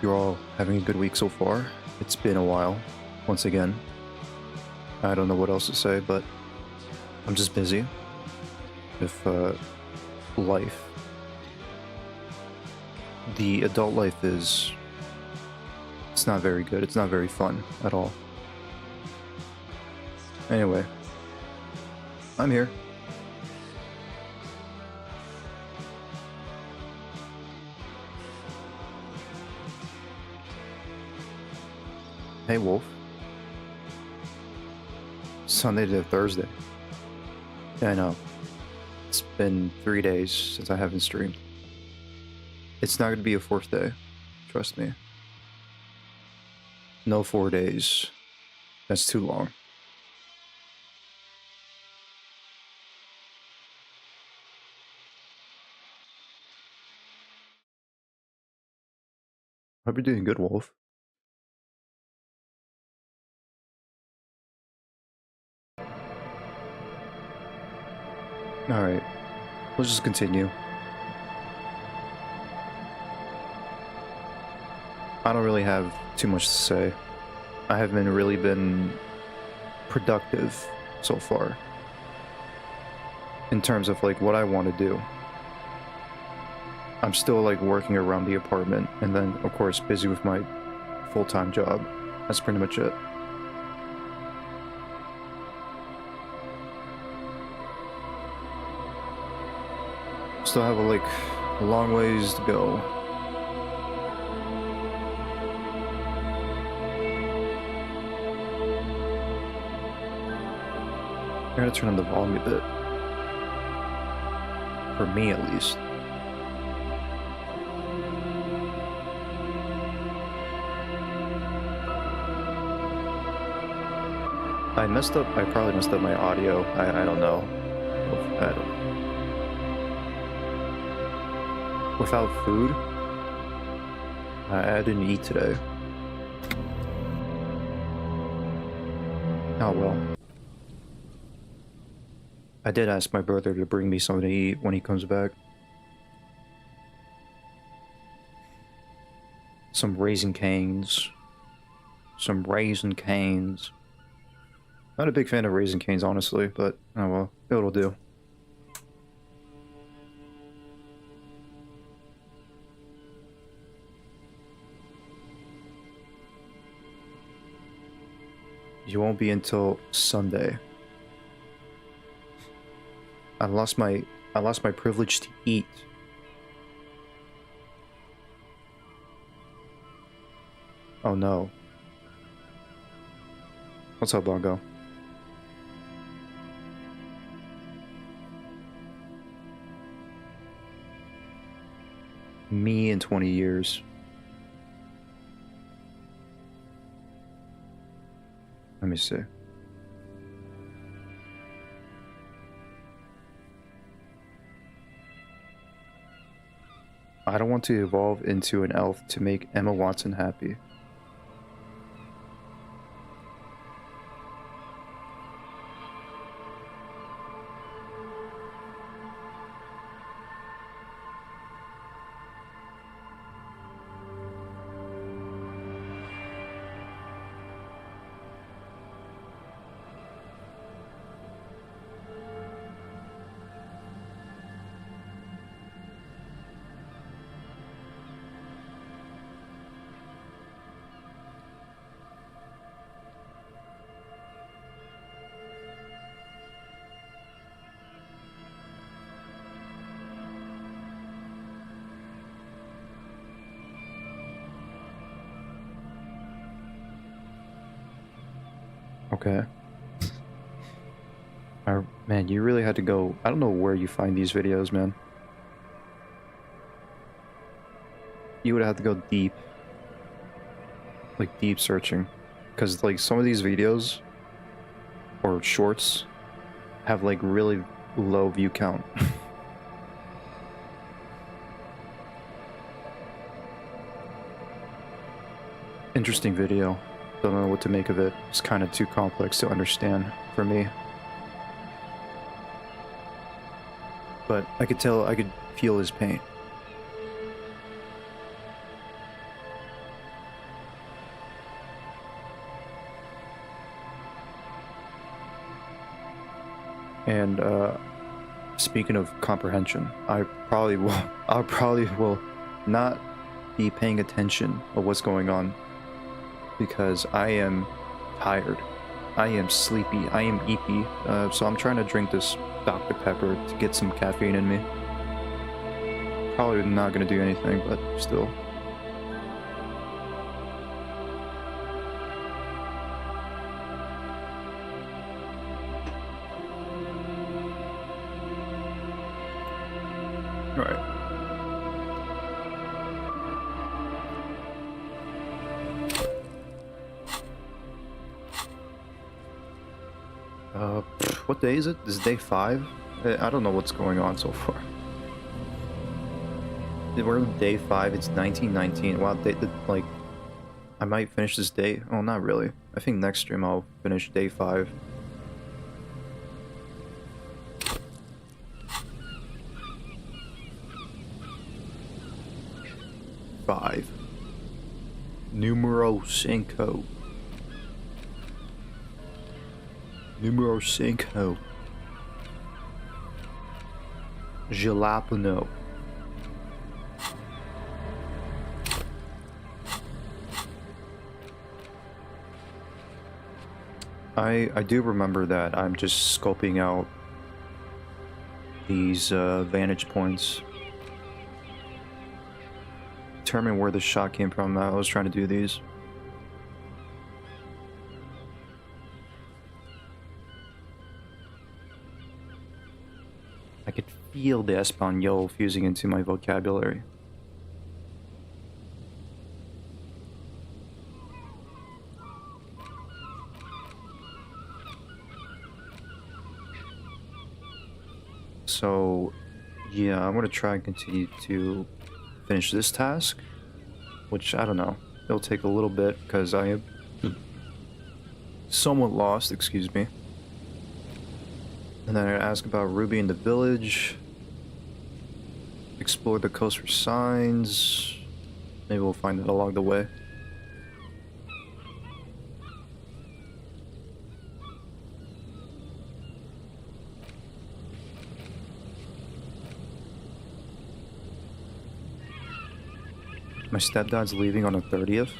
you're all having a good week so far. It's been a while, once again. I don't know what else to say, but I'm just busy with life. The adult life it's not very good. It's not very fun at all. Anyway, I'm here. Hey, Wolf. Sunday to Thursday. Yeah, I know. It's been 3 days since I haven't streamed. It's not going to be a fourth day. Trust me. No 4 days. That's too long. Hope you're doing good, Wolf. Alright. Let's just continue. I don't really have too much to say. I haven't really been productive so far. In terms of like what I want to do. I'm still like working around the apartment and then of course busy with my full-time job. That's pretty much it. Still have a long ways to go. I gotta turn on the volume a bit. For me, at least. I probably messed up my audio. I don't know. Without food? I didn't eat today. Oh well. I did ask my brother to bring me something to eat when he comes back. Some Raisin Canes. Some Raisin Canes. Not a big fan of Raisin Canes, honestly, but oh well, it'll do. You won't be until Sunday. I lost my privilege to eat. Oh no. What's up, Bongo? Me in 20 years. Let me see. I don't want to evolve into an elf to make Emma Watson happy. Okay. Man, you really had to go. I don't know where you find these videos, man. You would have to go deep. Like, deep searching. Because, like, some of these videos, or shorts, have, like, really low view count. Interesting video. Don't know what to make of it. It's kind of too complex to understand for me. But I could feel his pain. And speaking of comprehension, I probably will not be paying attention of what's going on because I am tired. I am sleepy. I am eepy. So I'm trying to drink this Dr. Pepper to get some caffeine in me. Probably not gonna do anything, but still. Alright. What day is it? This is day 5? I don't know what's going on so far. We're on day 5, it's 1919. Wow, like, I might finish this day. Oh, not really. I think next stream I'll finish day 5. Numero cinco. Numero cinco. Jalapeno. I do remember that I'm just scoping out these vantage points. Determine where the shot came from. I was trying to do these. I could feel the Espanol fusing into my vocabulary. So, yeah, I'm gonna try and continue to finish this task, which I don't know. It'll take a little bit because I am somewhat lost, excuse me. And then I ask about Ruby in the village. Explore the coast for signs. Maybe we'll find it along the way. My stepdad's leaving on the 30th?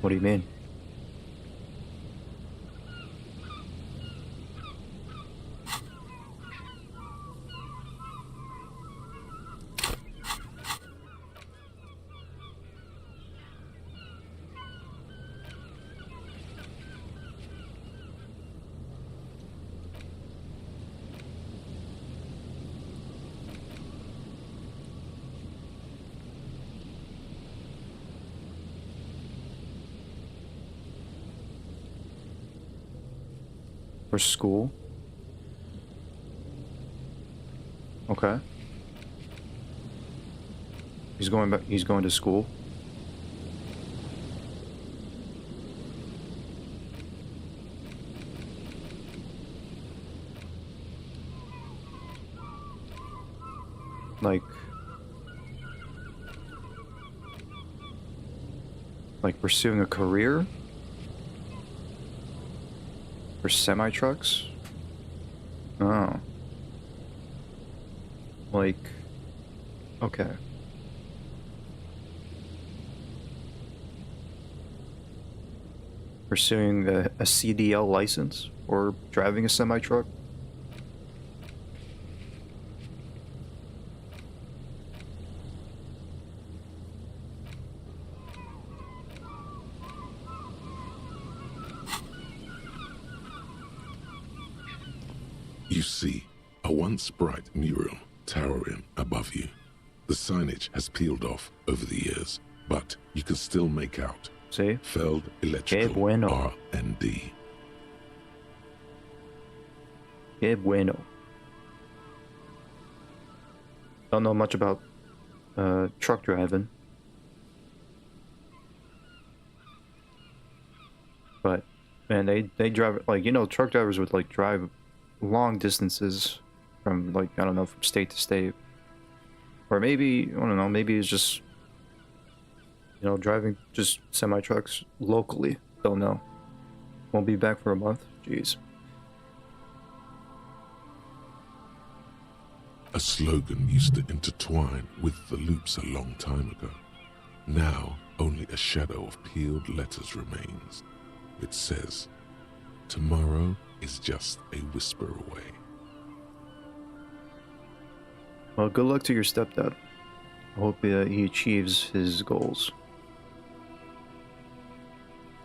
What do you mean? For school? Okay. He's going back. He's going to school. Like pursuing a career? For semi-trucks? Oh. Like... Okay. Pursuing a CDL license? Or driving a semi-truck? You see a once bright mural towering above you. The signage has peeled off over the years, but you can still make out See? Feld Electrical Qué bueno. R&D. Que bueno. Don't know much about truck driving. But man, they drive, like, you know, truck drivers would like drive long distances from, like, I don't know, from state to state. Or maybe, I don't know, maybe it's just, you know, driving just semi-trucks locally. Don't know. Won't be back for a month. Jeez. A slogan used to intertwine with the loops a long time ago. Now, only a shadow of peeled letters remains. It says, "Tomorrow is just a whisper away." Well, good luck to your stepdad. I hope he achieves his goals.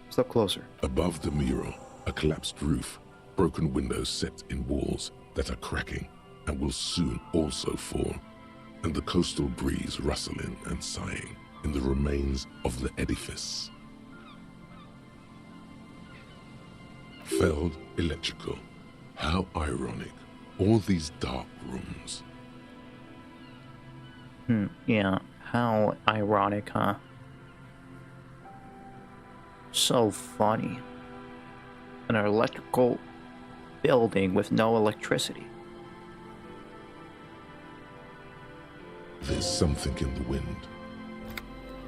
Step closer. Above the mural, a collapsed roof, broken windows set in walls that are cracking and will soon also fall, and the coastal breeze rustling and sighing in the remains of the edifice. Felled electrical. How ironic. All these dark rooms. Yeah, how ironic, huh? So funny. An electrical building with no electricity. There's something in the wind.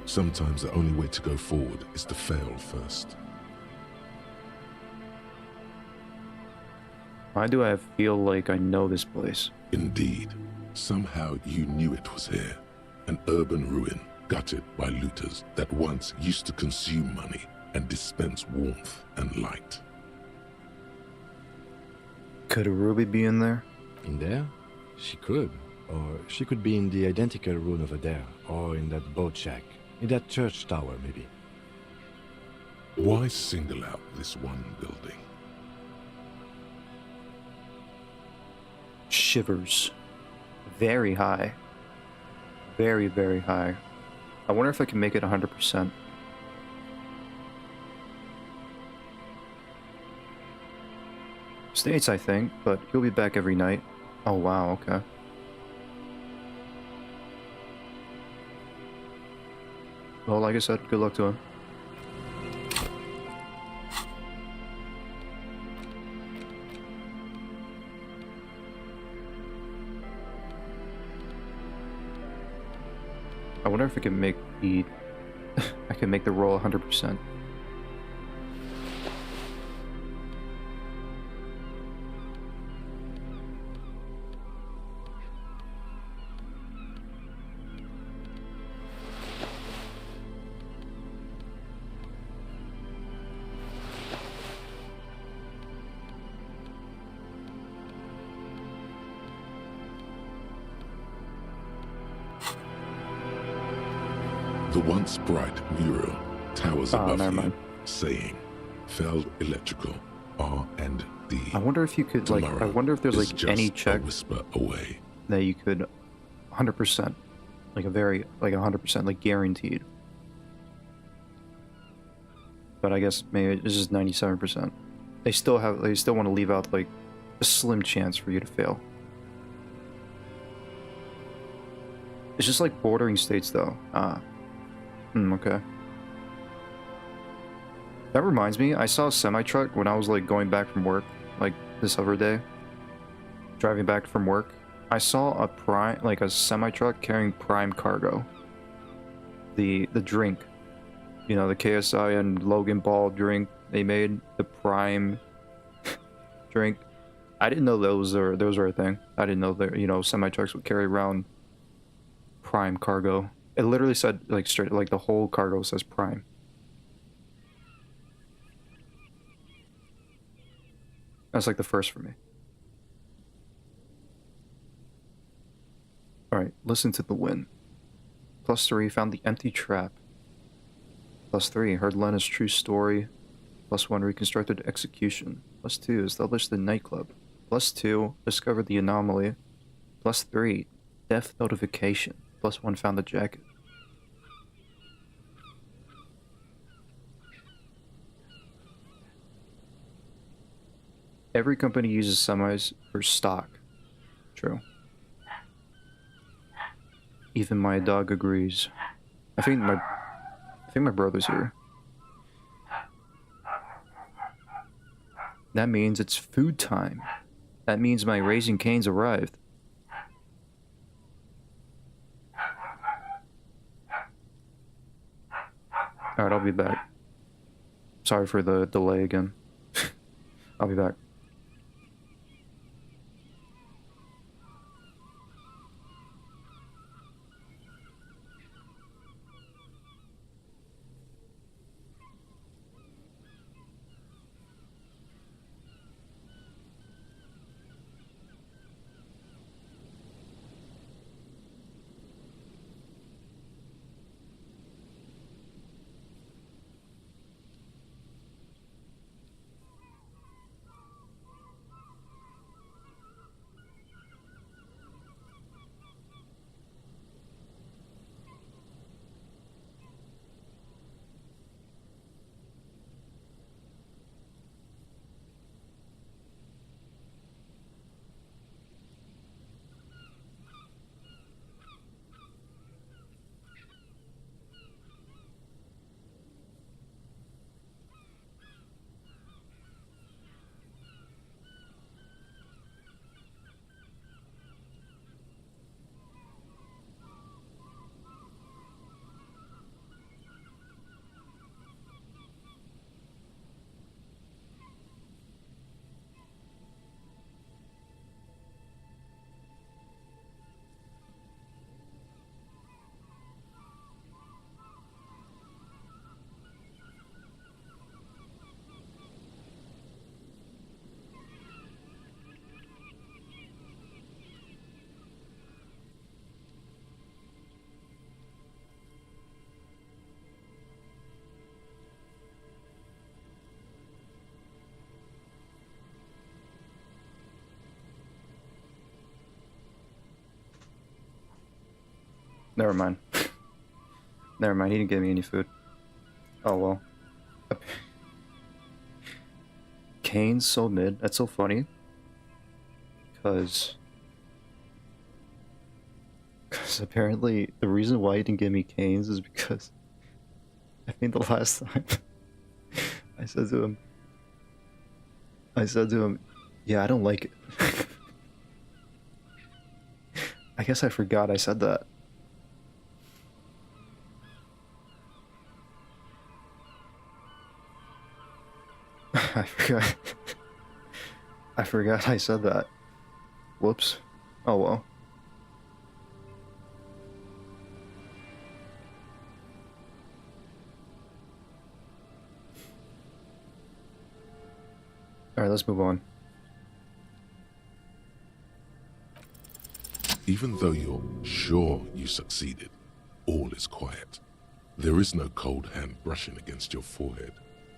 Sometimes the only way to go forward is to fail first. Why do I feel like I know this place? Indeed, somehow you knew it was here. An urban ruin gutted by looters that once used to consume money and dispense warmth and light. Could a Ruby be in there? In there? She could. Or she could be in the identical room over there, or in that boat shack. In that church tower, maybe. Why single out this one building? Shivers. Very high. Very, very high. I wonder if I can make it 100%. States, I think, but he'll be back every night. Oh, wow, okay. Well, like I said, good luck to him. I wonder if I can make the I can make the roll 100%. The once bright mural towers above never you, mind. saying, "Felled electrical, R&D." I wonder if you could like. I wonder if there's is like just any a check whisper away. that you could 100%, like a very like 100%, like guaranteed. But I guess maybe it's just 97%. They still want to leave out like a slim chance for you to fail. It's just like bordering states though. Okay. That reminds me, I saw a semi-truck when I was like going back from work, like this other day. Driving back from work. I saw a semi-truck carrying Prime cargo. The drink. You know, the KSI and Logan Paul drink they made, the Prime drink. I didn't know those are a thing. I didn't know that, you know, semi-trucks would carry around Prime cargo. It literally said like straight, like the whole cargo says Prime. That's like the first for me. Alright, listen to the wind. +3, found the empty trap. +3, heard Lena's true story. +1, reconstructed execution. +2, established the nightclub. +2, discovered the anomaly. +3, death notification. +1, found the jacket. Every company uses semis for stock. True. Even my dog agrees. I think my brother's here. That means it's food time. That means my Raising Cane's arrived. Alright, I'll be back. Sorry for the delay again. I'll be back. Never mind. Never mind, he didn't give me any food. Oh well. Kane's so mid. That's so funny. Because apparently the reason why he didn't give me Canes is because I think the last time I said to him, yeah, I don't like it. I guess I forgot I said that. I forgot. I forgot I said that. Whoops. Oh well. Alright, let's move on. Even though you're sure you succeeded, all is quiet. There is no cold hand brushing against your forehead,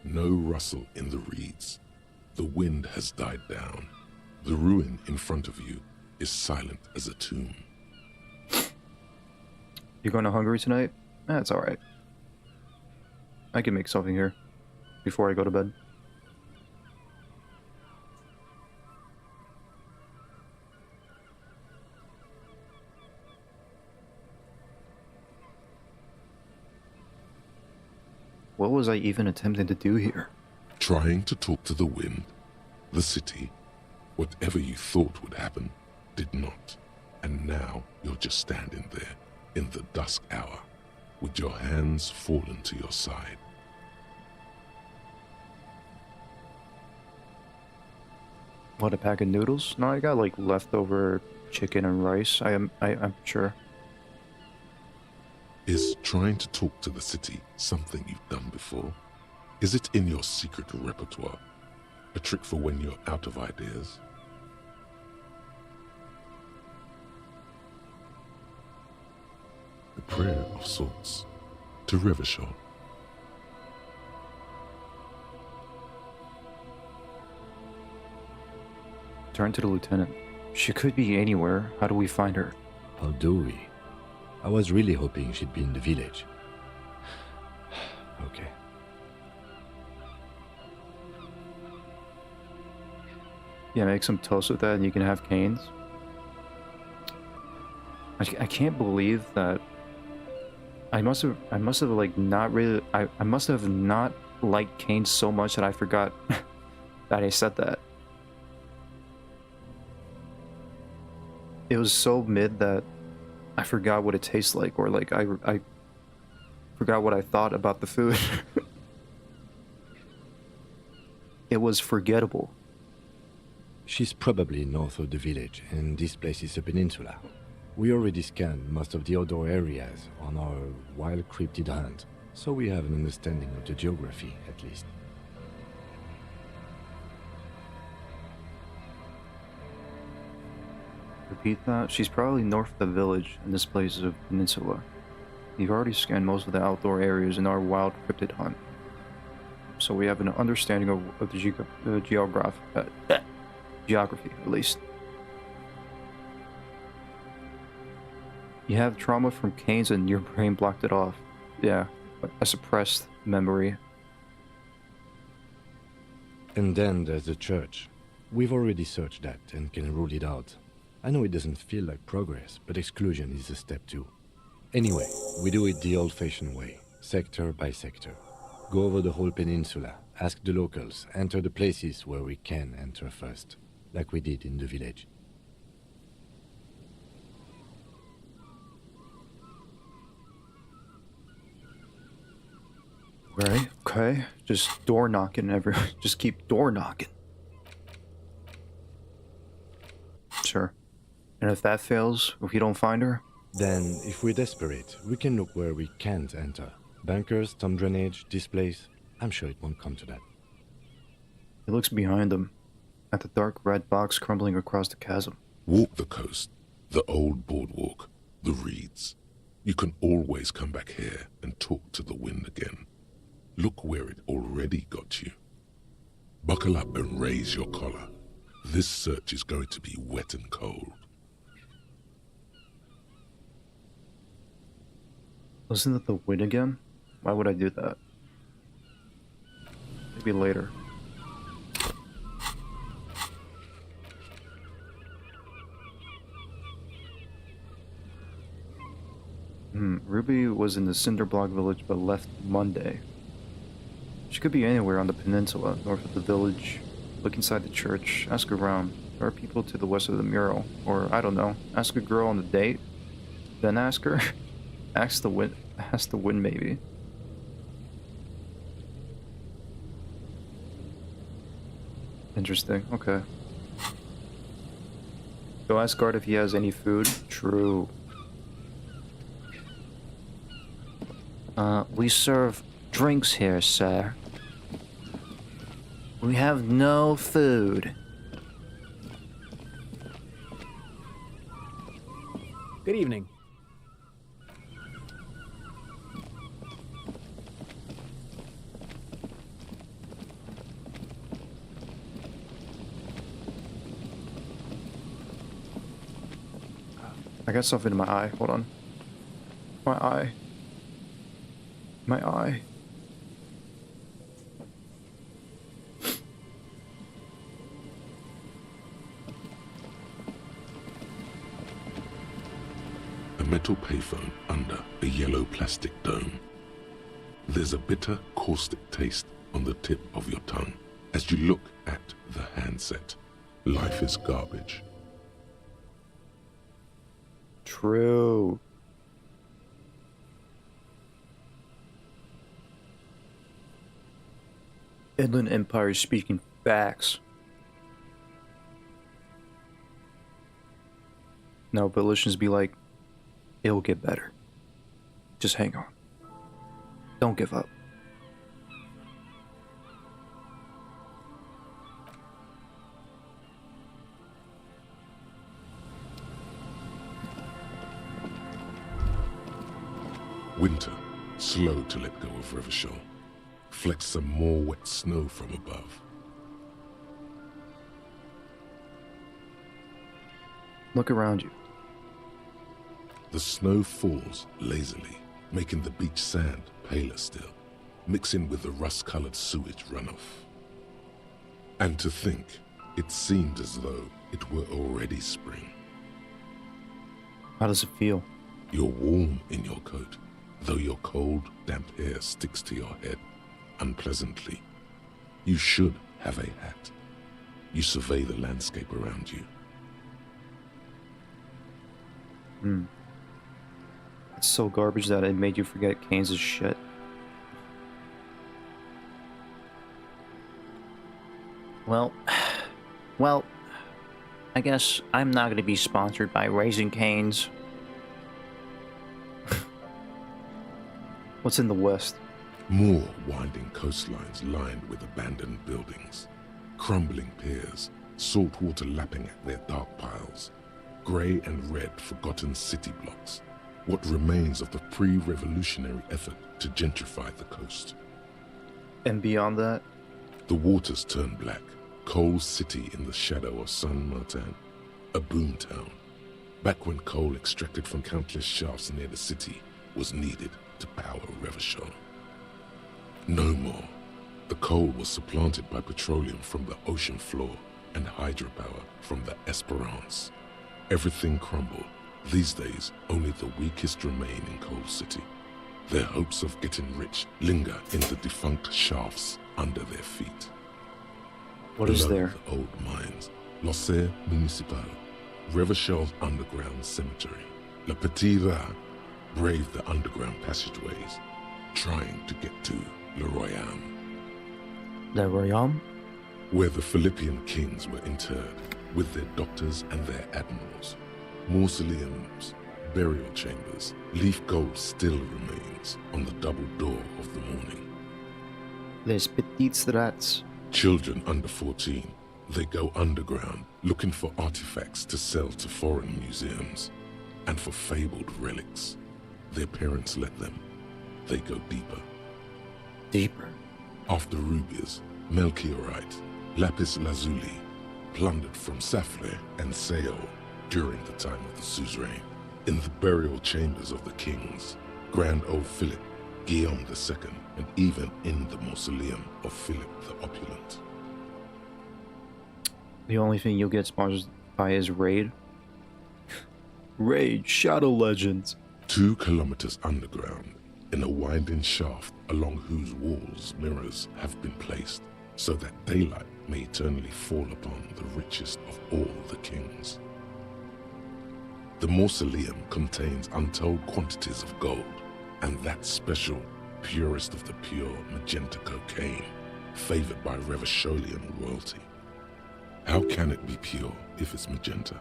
no rustle in the reeds. The wind has died down. The ruin in front of you is silent as a tomb. You going to Hungary tonight? That's alright. I can make something here before I go to bed. What was I even attempting to do here? Trying to talk to the wind, the city, whatever you thought would happen, did not. And now you're just standing there in the dusk hour, with your hands fallen to your side. What, a pack of noodles? No, I got like leftover chicken and rice. I'm sure. Is trying to talk to the city something you've done before? Is it in your secret repertoire? A trick for when you're out of ideas? A prayer of sorts to Revachol. Turn to the lieutenant. She could be anywhere. How do we find her? How do we? I was really hoping she'd be in the village. Okay. Yeah, make some toast with that and you can have canes. I can't believe that I must have like not really I must have not liked canes so much that I forgot that I said that. It was so mid that I forgot what it tastes like, or like I forgot what I thought about the food. It was forgettable. She's probably north of the village, and this place is a peninsula. We already scanned most of the outdoor areas on our wild cryptid hunt, so we have an understanding of the geography, at least. Repeat that? She's probably north of the village, and this place is a peninsula. We've already scanned most of the outdoor areas in our wild cryptid hunt, so we have an understanding of the geography, at least. You have trauma from canes and your brain blocked it off. Yeah, a suppressed memory. And then there's the church. We've already searched that and can rule it out. I know it doesn't feel like progress, but exclusion is a step too. Anyway, we do it the old-fashioned way, sector by sector. Go over the whole peninsula, ask the locals, enter the places where we can enter first, like we did in the village. Right, okay. Just door knocking everyone. Just keep door knocking. Sure. And if that fails, if we don't find her? Then, if we're desperate, we can look where we can't enter. Bunkers, storm drainage, this place. I'm sure it won't come to that. He looks behind them, at the dark red box crumbling across the chasm. Walk the coast, the old boardwalk, the reeds. You can always come back here and talk to the wind again. Look where it already got you. Buckle up and raise your collar. This search is going to be wet and cold. Listen to the wind again? Why would I do that? Maybe later. Ruby was in the Cinderblock village but left Monday. She could be anywhere on the peninsula, north of the village. Look inside the church, ask around. There are people to the west of the mural. Or, I don't know, ask a girl on a date? Then ask her? Ask the wind maybe. Interesting, okay. Go ask guard if he has any food. True. We serve drinks here, sir. We have no food. Good evening. I got something in my eye. Hold on. My eye. My eye. A metal payphone under a yellow plastic dome. There's a bitter, caustic taste on the tip of your tongue as you look at the handset. Life is garbage. True. Inland Empire is speaking facts. No, but Lycians be like, it'll get better. Just hang on. Don't give up. Winter, slow to let go of Revachol. Flecks some more wet snow from above. Look around you. The snow falls lazily, making the beach sand paler still, mixing with the rust-colored sewage runoff. And to think, it seemed as though it were already spring. How does it feel? You're warm in your coat, though your cold, damp hair sticks to your head unpleasantly. You should have a hat. You survey the landscape around you. It's so garbage that it made you forget Keynes' shit. Well, I guess I'm not gonna be sponsored by Raising Cane's. What's in the west? More winding coastlines lined with abandoned buildings, crumbling piers, salt water lapping at their dark piles, grey and red forgotten city blocks, what remains of the pre-revolutionary effort to gentrify the coast. And beyond that? The waters turn black, Coal City in the shadow of San Martin, a boomtown, back when coal extracted from countless shafts near the city was needed to power Revachol. No more. The coal was supplanted by petroleum from the ocean floor and hydropower from the Esperance. Everything crumbled. These days, only the weakest remain in Coal City. Their hopes of getting rich linger in the defunct shafts under their feet. What is Below there? the old mines, L'Océan Municipal, Revachol's underground cemetery. Le Petit Rat braved the underground passageways, trying to get to Le Royaume, The Royaume? where the Philippian kings were interred, with their doctors and their admirals. Mausoleums, burial chambers, leaf gold still remains on the double door of the morning. Les Petites Rats. Children under 14, they go underground looking for artifacts to sell to foreign museums, and for fabled relics. Their parents let them. They go deeper. Deeper. After rubies, melchiorite, lapis lazuli, plundered from Safle and Seol during the time of the suzerain. In the burial chambers of the kings, Grand old Philip, Guillaume II, and even in the mausoleum of Philip the Opulent. The only thing you'll get sponsored by is Raid. Raid, Shadow Legends. 2 kilometers underground, in a winding shaft along whose walls mirrors have been placed, so that daylight may eternally fall upon the richest of all the kings. The mausoleum contains untold quantities of gold, and that special, purest of the pure magenta cocaine, favored by Revacholian royalty. How can it be pure if it's magenta?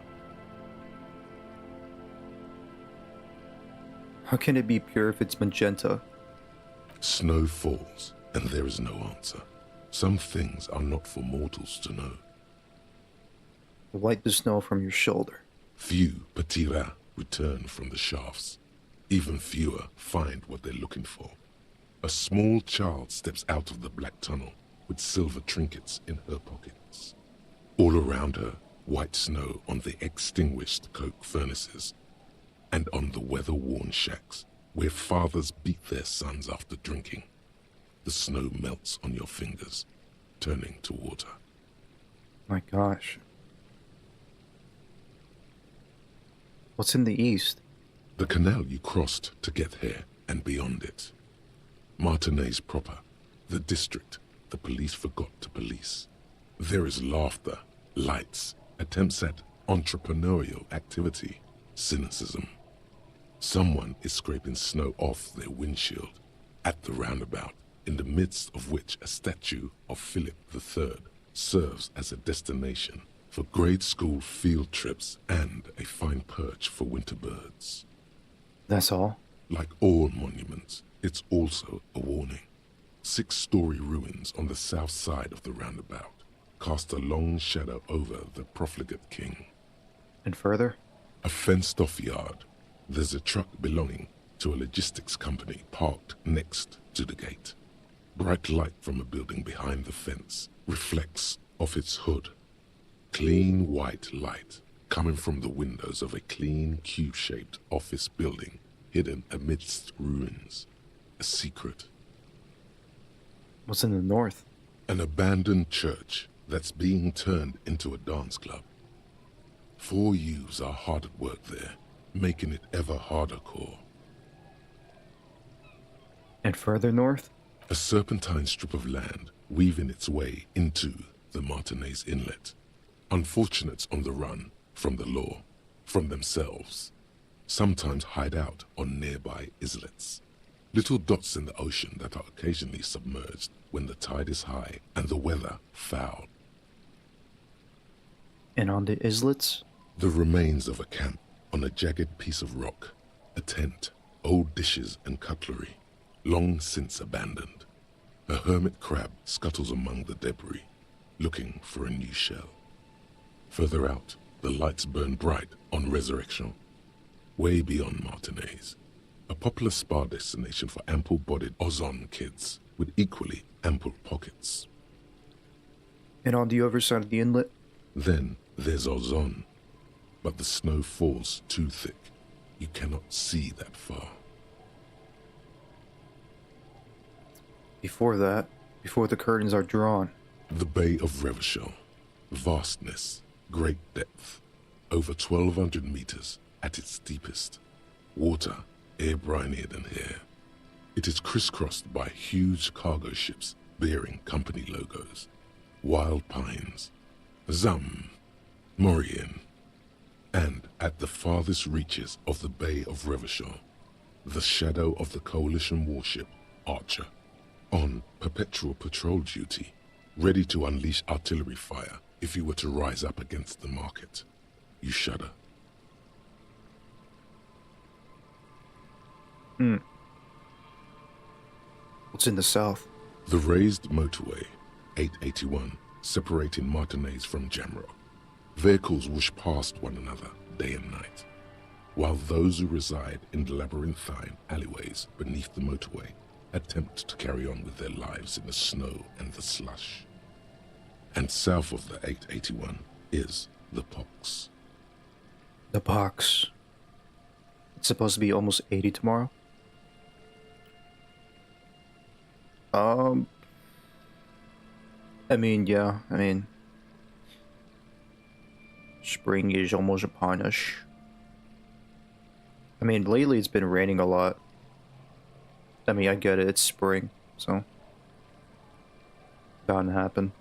How can it be pure if it's magenta? Snow falls, and there is no answer. Some things are not for mortals to know. Wipe the snow from your shoulder. Few petits rats return from the shafts. Even fewer find what they're looking for. A small child steps out of the black tunnel with silver trinkets in her pockets. All around her, white snow on the extinguished coke furnaces and on the weather-worn shacks where fathers beat their sons after drinking. The snow melts on your fingers, turning to water. My gosh. What's in the east? The canal you crossed to get here and beyond it. Martinaise proper, the district the police forgot to police. There is laughter, lights, attempts at entrepreneurial activity, cynicism. Someone is scraping snow off their windshield at the roundabout, in the midst of which a statue of Philip III serves as a destination for grade school field trips and a fine perch for winter birds. That's all? Like all monuments, it's also a warning. 6-story ruins on the south side of the roundabout cast a long shadow over the profligate king. And further? A fenced-off yard. There's a truck belonging to a logistics company parked next to the gate. Bright light from a building behind the fence reflects off its hood. Clean white light coming from the windows of a clean cube-shaped office building hidden amidst ruins. A secret. What's in the north? An abandoned church that's being turned into a dance club. 4 youths are hard at work there, making it ever harder core. And further north? A serpentine strip of land weaving its way into the Martinaise Inlet. Unfortunates on the run from the law, from themselves, sometimes hide out on nearby islets. Little dots in the ocean that are occasionally submerged when the tide is high and the weather foul. And on the islets? The remains of a camp on a jagged piece of rock, a tent, old dishes and cutlery, long since abandoned. A hermit crab scuttles among the debris, looking for a new shell. Further out, the lights burn bright on Resurrection, way beyond Martinaise, a popular spa destination for ample-bodied Ozon kids with equally ample pockets. And on the other side of the inlet? Then there's Ozon, but the snow falls too thick. You cannot see that far. Before that, before the curtains are drawn. The Bay of Revachol, vastness, great depth, over 1,200 meters at its deepest. Water, air-brinier than here. It is crisscrossed by huge cargo ships bearing company logos. Wild pines, Zam, Mauryan, and at the farthest reaches of the Bay of Revachol, the shadow of the coalition warship Archer, on perpetual patrol duty, ready to unleash artillery fire if you were to rise up against the market. You shudder. What's in the south? The raised motorway, 881, separating Martinaise from Jamrock. Vehicles whoosh past one another day and night, while those who reside in the labyrinthine alleyways beneath the motorway attempt to carry on with their lives in the snow and the slush. And south of the 881 is the Pox. The box. It's supposed to be almost 80 tomorrow? Um, I mean, yeah, I mean, spring is almost upon us. I mean, lately it's been raining a lot. I mean, I get it, it's spring, so bound to happen.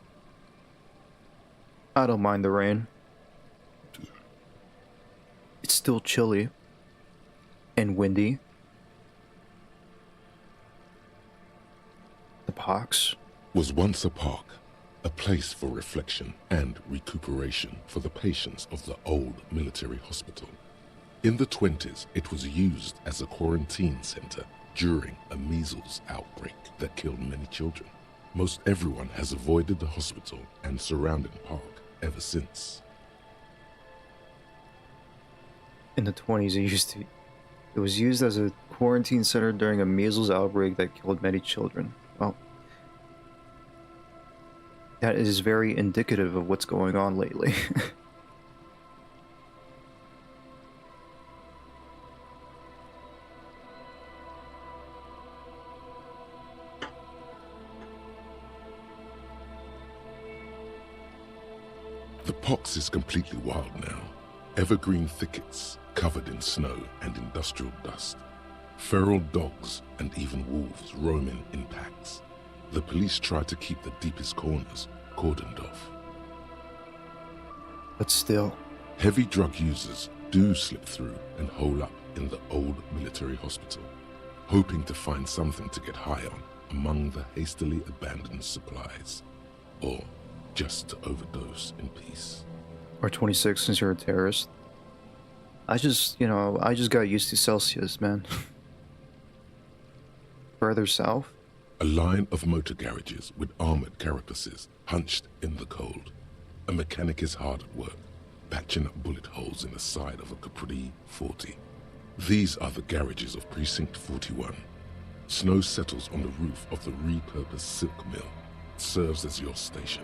I don't mind the rain. It's still chilly and windy. The pox. Was once a park, a place for reflection and recuperation for the patients of the old military hospital. In the 20s, it was used as a quarantine center during a measles outbreak that killed many children. Most everyone has avoided the hospital and surrounding park ever since. In the 20s, it was used as a quarantine center during a measles outbreak that killed many children. Well, that is very indicative of what's going on lately. The pox is completely wild now. Evergreen thickets covered in snow and industrial dust. Feral dogs and even wolves roaming in packs. The police try to keep the deepest corners cordoned off. But still, Heavy drug users do slip through and hole up in the old military hospital, hoping to find something to get high on among the hastily abandoned supplies, or just to overdose in peace. or 26 since you're a terrorist. I just got used to Celsius, man. Further south? A line of motor garages with armored carapaces hunched in the cold. A mechanic is hard at work, patching up bullet holes in the side of a Capri 40. These are the garages of Precinct 41. Snow settles on the roof of the repurposed silk mill. It serves as your station.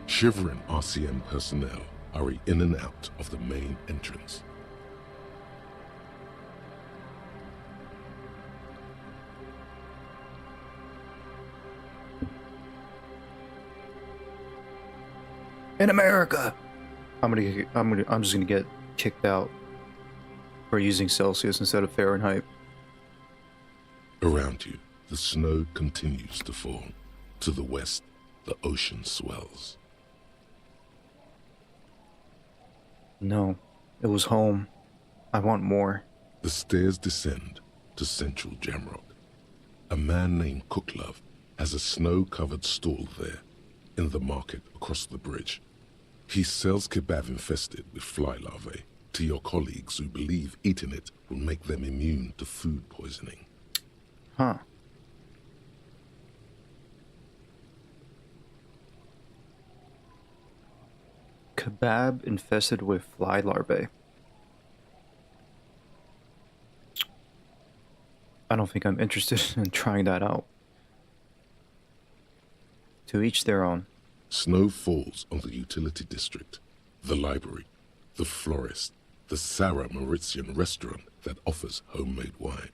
Shivering RCM personnel hurry in and out of the main entrance. In America! I'm just gonna get kicked out for using Celsius instead of Fahrenheit. Around you, the snow continues to fall. To the west, the ocean swells. No, it was home. I want more. The stairs descend to central Jamrock. A man named Cooklove has a snow-covered stall there, in the market across the bridge. He sells kebab infested with fly larvae to your colleagues who believe eating it will make them immune to food poisoning. Huh. Kebab infested with fly larvae. I don't think I'm interested in trying that out. To each their own. Snow falls on the utility district, the library, the florist, the Sarah Mauritian restaurant that offers homemade wine,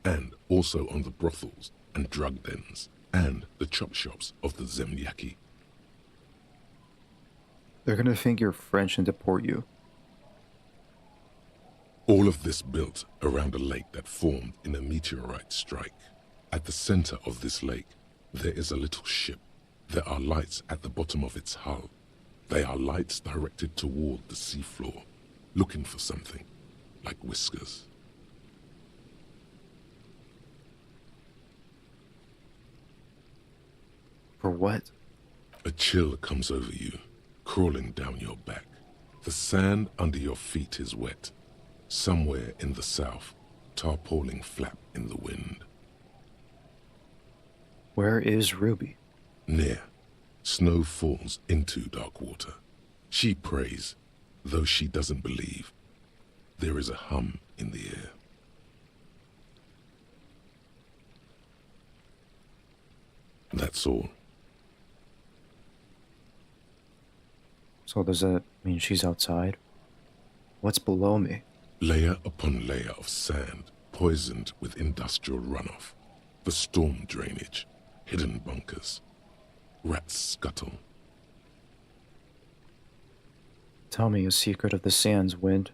and also on the brothels and drug dens, and the chop shops of the Zemlyaki. They're gonna think you're French and deport you. All of this built around a lake that formed in a meteorite strike. At the center of this lake, there is a little ship. There are lights at the bottom of its hull. They are lights directed toward the seafloor, looking for something, like whiskers. For what? A chill comes over you, crawling down your back. The sand under your feet is wet. Somewhere in the south, tarpaulin flap in the wind. Where is Ruby? Near, snow falls into dark water. She prays, though she doesn't believe. There is a hum in the air. That's all. So does that mean she's outside? What's below me? Layer upon layer of sand, poisoned with industrial runoff. The storm drainage. hidden bunkers. Rats scuttle. Tell me a secret of the sands, Wind.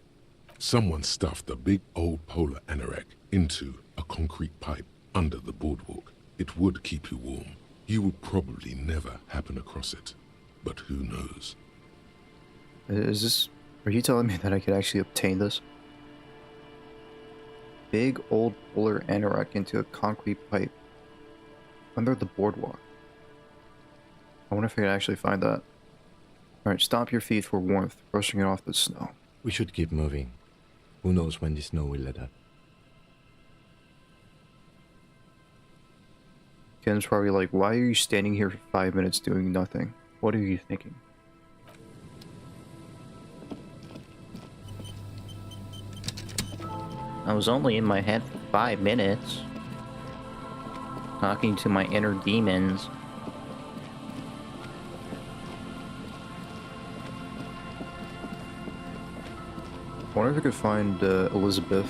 Someone stuffed a big old polar anorak into a concrete pipe under the boardwalk. It would keep you warm. You would probably never happen across it. But who knows? Is this... Are you telling me that I could actually obtain this? Big old polar anorak into a concrete pipe under the boardwalk. I wonder if I could actually find that. Alright, stomp your feet for warmth, brushing it off the snow. We should keep moving. Who knows when the snow will let up. Ken's probably like, why are you standing here for 5 minutes doing nothing? What are you thinking? I was only in my head for 5 minutes. Talking to my inner demons. I wonder if I could find Elizabeth.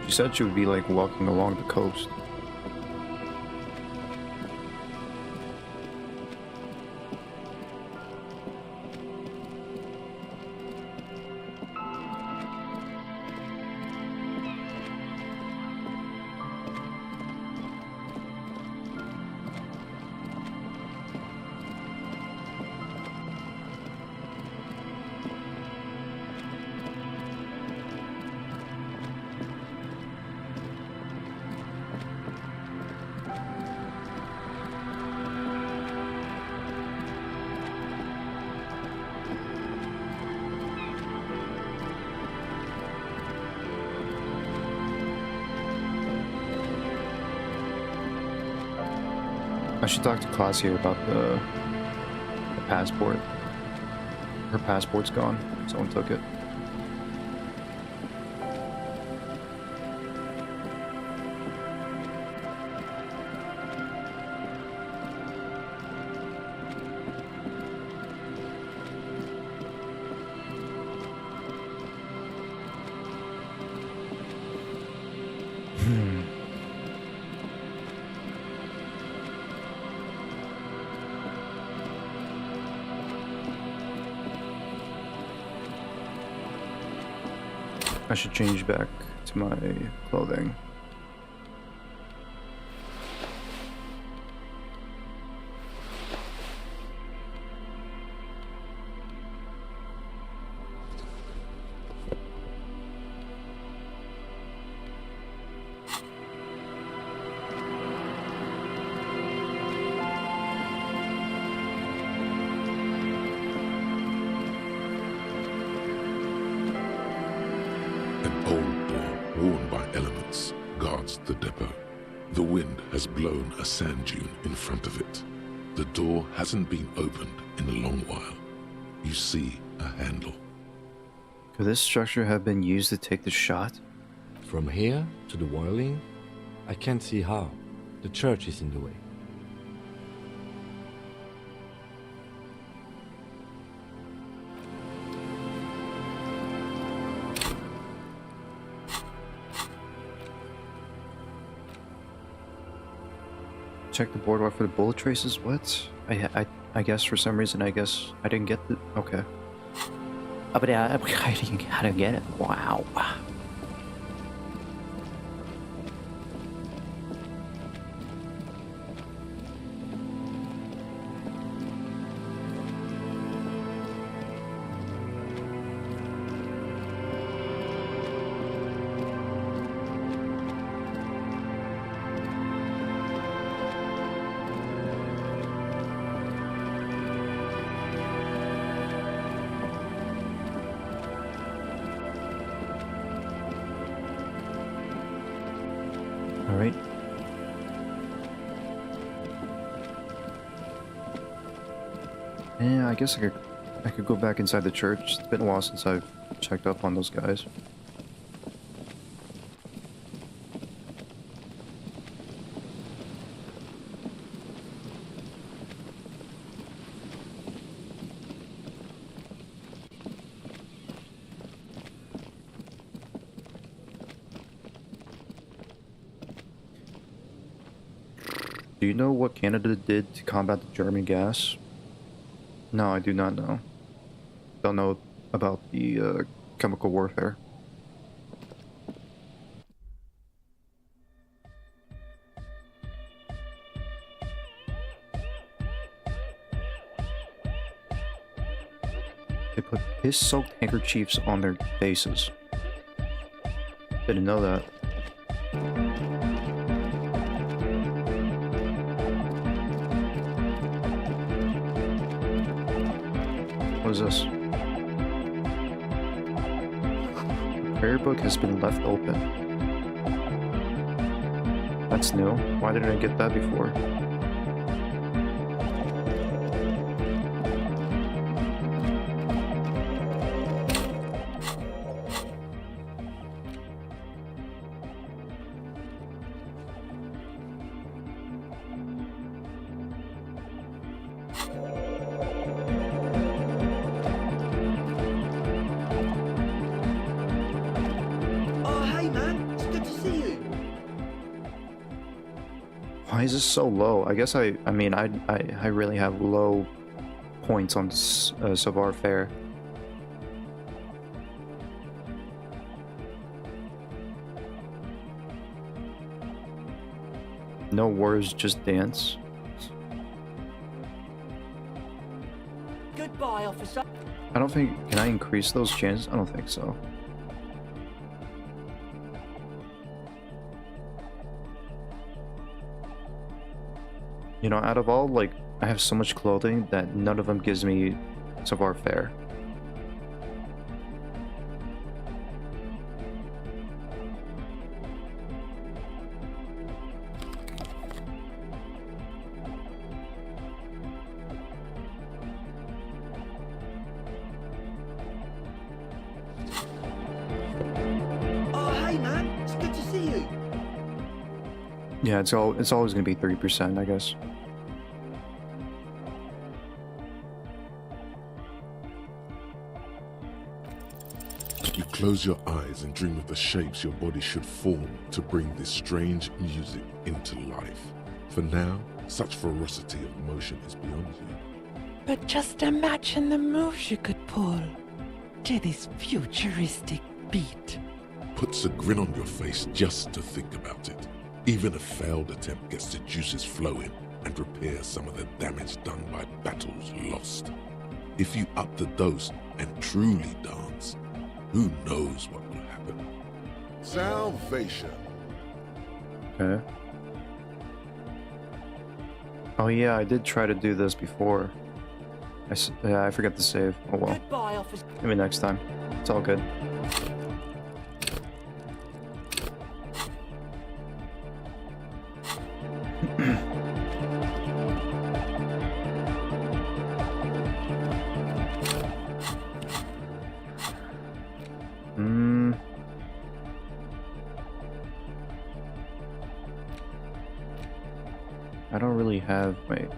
She said she would be like walking along the coast. I should talk to Class here about the passport. Her passport's gone. Someone took it. I should change back to my clothing. An old door, worn by elements, guards the depot. The wind has blown a sand dune in front of it. The door hasn't been opened in a long while. You see a handle. Could this structure have been used to take the shot? From here to the whirling, I can't see how. The church is in the way. Check the boardwalk for the bullet traces? What? I guess for some reason, I guess I didn't get the... Okay. But I didn't gotta get it. Wow. Alright. Yeah, I guess I could go back inside the church. It's been a while since I've checked up on those guys. Do you know what Canada did to combat the German gas? No, I do not know. Don't know about the chemical warfare. They put piss-soaked handkerchiefs on their faces. Didn't know that. What is this? The prayer book has been left open. That's new. Why didn't I get that before? Why is this so low? I guess I mean, I really have low points on Savoir Faire. No words, just dance. Goodbye, officer. I don't think, can I increase those chances? I don't think so. You know, out of all, like, I have so much clothing that none of them gives me Savoir Faire. Oh, hey, man. It's good to see you. Yeah, it's always gonna be 30%, I guess. You close your eyes and dream of the shapes your body should form to bring this strange music into life. For now, such ferocity of motion is beyond you. But just imagine the moves you could pull to this futuristic beat. Puts a grin on your face just to think about it. Even a failed attempt gets the juices flowing and repairs some of the damage done by battles lost. If you up the dose and truly dance, who knows what will happen? Salvation. Okay. Oh yeah, I did try to do this before. Yeah, I forgot to save. Oh well. Goodbye, officer. Maybe next time. It's all good. I don't really have, wait.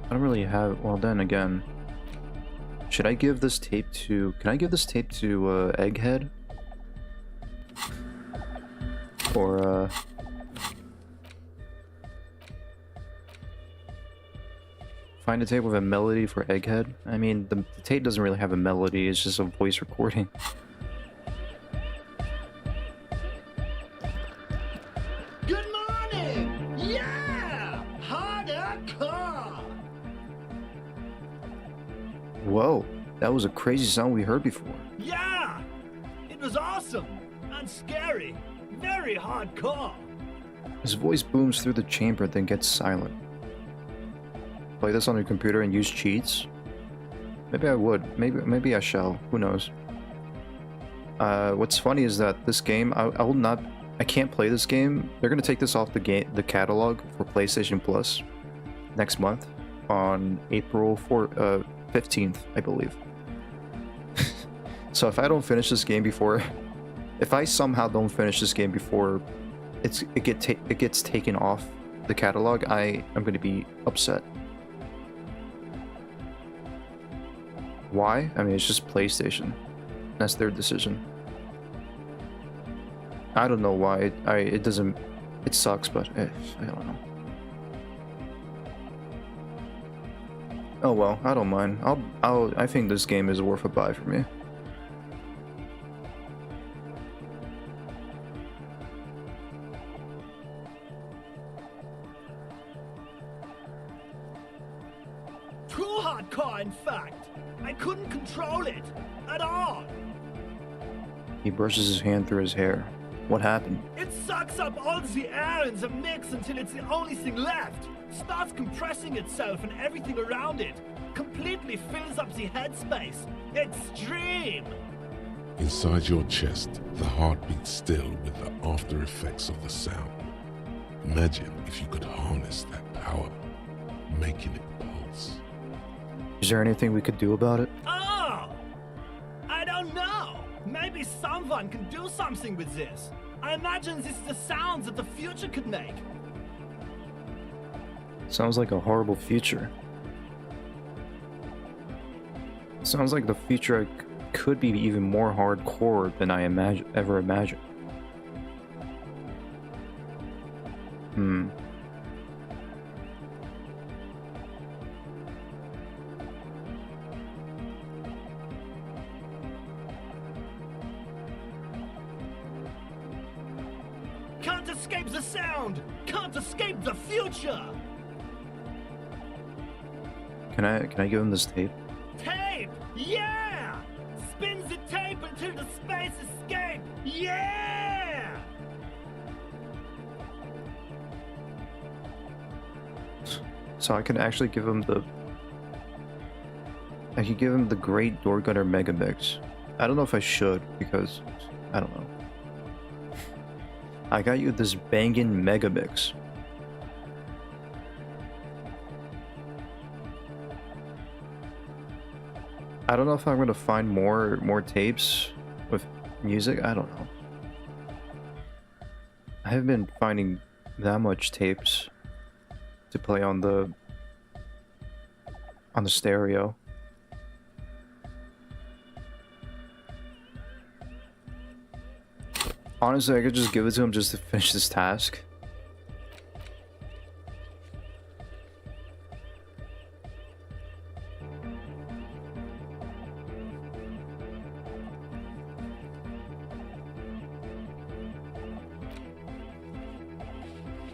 I don't really have, well then again. Should I give this tape to, can I give this tape to Egghead? Or find a tape with a melody for Egghead? I mean, the tape doesn't really have a melody, it's just a voice recording. Good morning. Yeah. Hardcore. Whoa, that was a crazy sound we heard before. Yeah! It was awesome and scary. Very hardcore. His voice booms through the chamber, then gets silent. Play this on your computer and use cheats? Maybe I would. Maybe I shall. Who knows? What's funny is that this game, I can't play this game. They're gonna take this off the catalog for PlayStation Plus next month on April 15th, I believe. So if I don't finish this game before, if I somehow don't finish this game before it gets taken off the catalog, I'm gonna be upset. Why? I mean, it's just PlayStation. That's their decision. I don't know why it doesn't. It sucks, but I don't know. Oh well, I don't mind. I think this game is worth a buy for me. Too hardcore, in fact. I couldn't control it at all. He brushes his hand through his hair. What happened? It sucks up all the air in the mix until it's the only thing left. Starts compressing itself and everything around it. Completely fills up the headspace. Extreme! Inside your chest, the heart beats still with the after effects of the sound. Imagine if you could harness that power, making it pulse. Is there anything we could do about it? Oh! I don't know. Maybe someone can do something with this. I imagine this is the sounds that the future could make. Sounds like a horrible future. Sounds like the future could be even more hardcore than I ever imagined. Can't escape the sound! Can't escape the future! Can I give him this tape? Tape! Yeah! Spins the tape until the space escape! Yeah! So I can actually give him the... I could give him the Great Door Gunner Mega Mix. I don't know if I should, because... I don't know. I got you this bangin' Mega Mix. I don't know if I'm gonna find more tapes with music. I don't know. I haven't been finding that much tapes to play on the stereo. Honestly, I could just give it to him just to finish this task.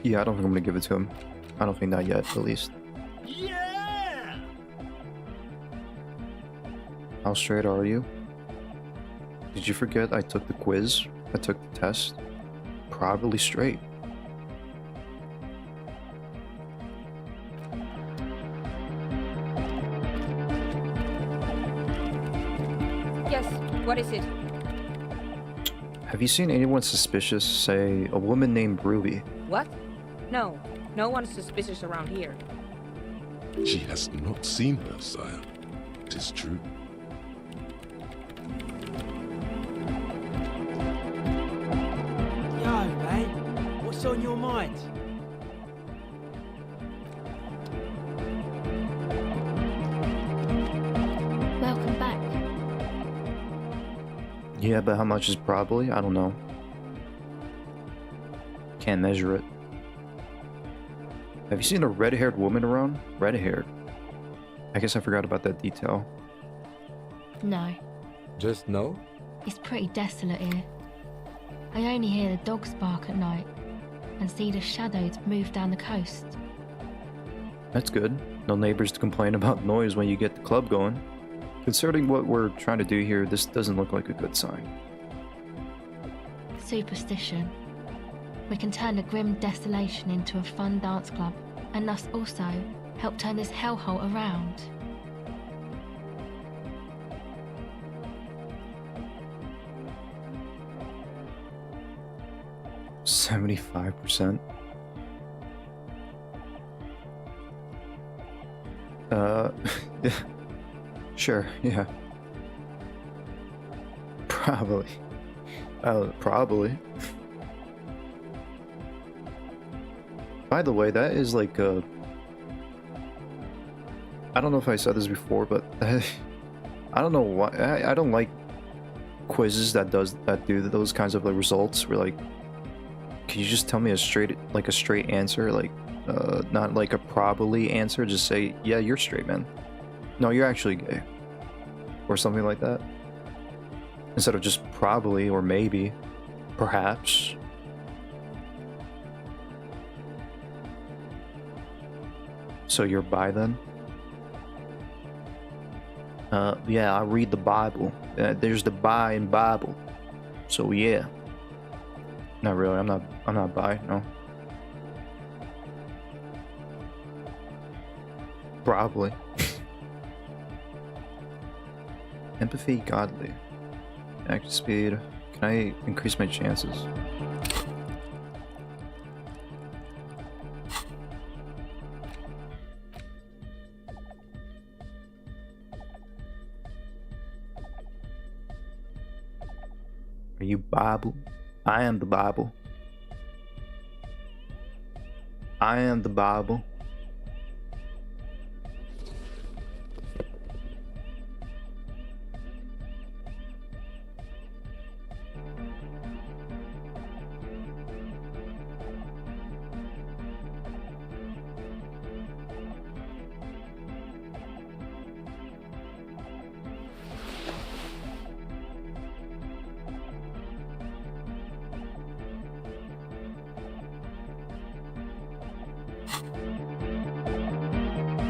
Yeah, I don't think I'm gonna give it to him. I don't think not yet, at least. Yeah! How straight are you? Did you forget I took the quiz? I took the test? Probably straight. Yes, what is it? Have you seen anyone suspicious, say, a woman named Ruby? What? No, no one's suspicious around here. She has not seen her, sire. It is true. Yo, man, what's on your mind? Welcome back. Yeah, but how much is probably? I don't know. Can't measure it. Have you seen a red-haired woman around? Red-haired. I guess I forgot about that detail. No, Just no? it's pretty desolate here. I only hear the dogs bark at night and see the shadows move down the coast. That's good. No neighbors to complain about noise when you get the club going. Considering what we're trying to do here, this doesn't look like a good sign. Superstition. We can turn the grim desolation into a fun dance club, and thus also help turn this hellhole around. %75%. Yeah. Sure, yeah. Probably. Probably. By the way, that is like I don't know if I said this before, but I don't know why I don't like quizzes that do those kinds of like results where like, can you just tell me a straight answer, like not like a probably answer, just say yeah, you're straight, man. No, you're actually gay, or something like that, instead of just probably or maybe, perhaps. So you're bi then? Yeah, I read the Bible. There's the bi in Bible. So yeah. Not really. I'm not bi. No. Probably. Empathy, godly. Active speed. Can I increase my chances? Are you Bible? I am the Bible. I am the Bible.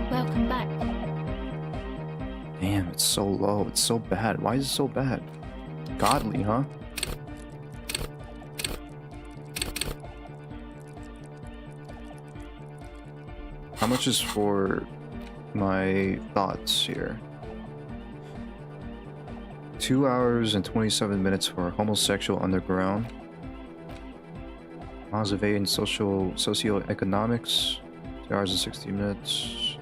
Welcome back. Damn, it's so low. It's so bad. Why is it so bad? Godly, huh? How much is for my thoughts here? 2 hours and 27 minutes for homosexual underground. Miles of 8 in socioeconomics. 2 hours and 60 minutes.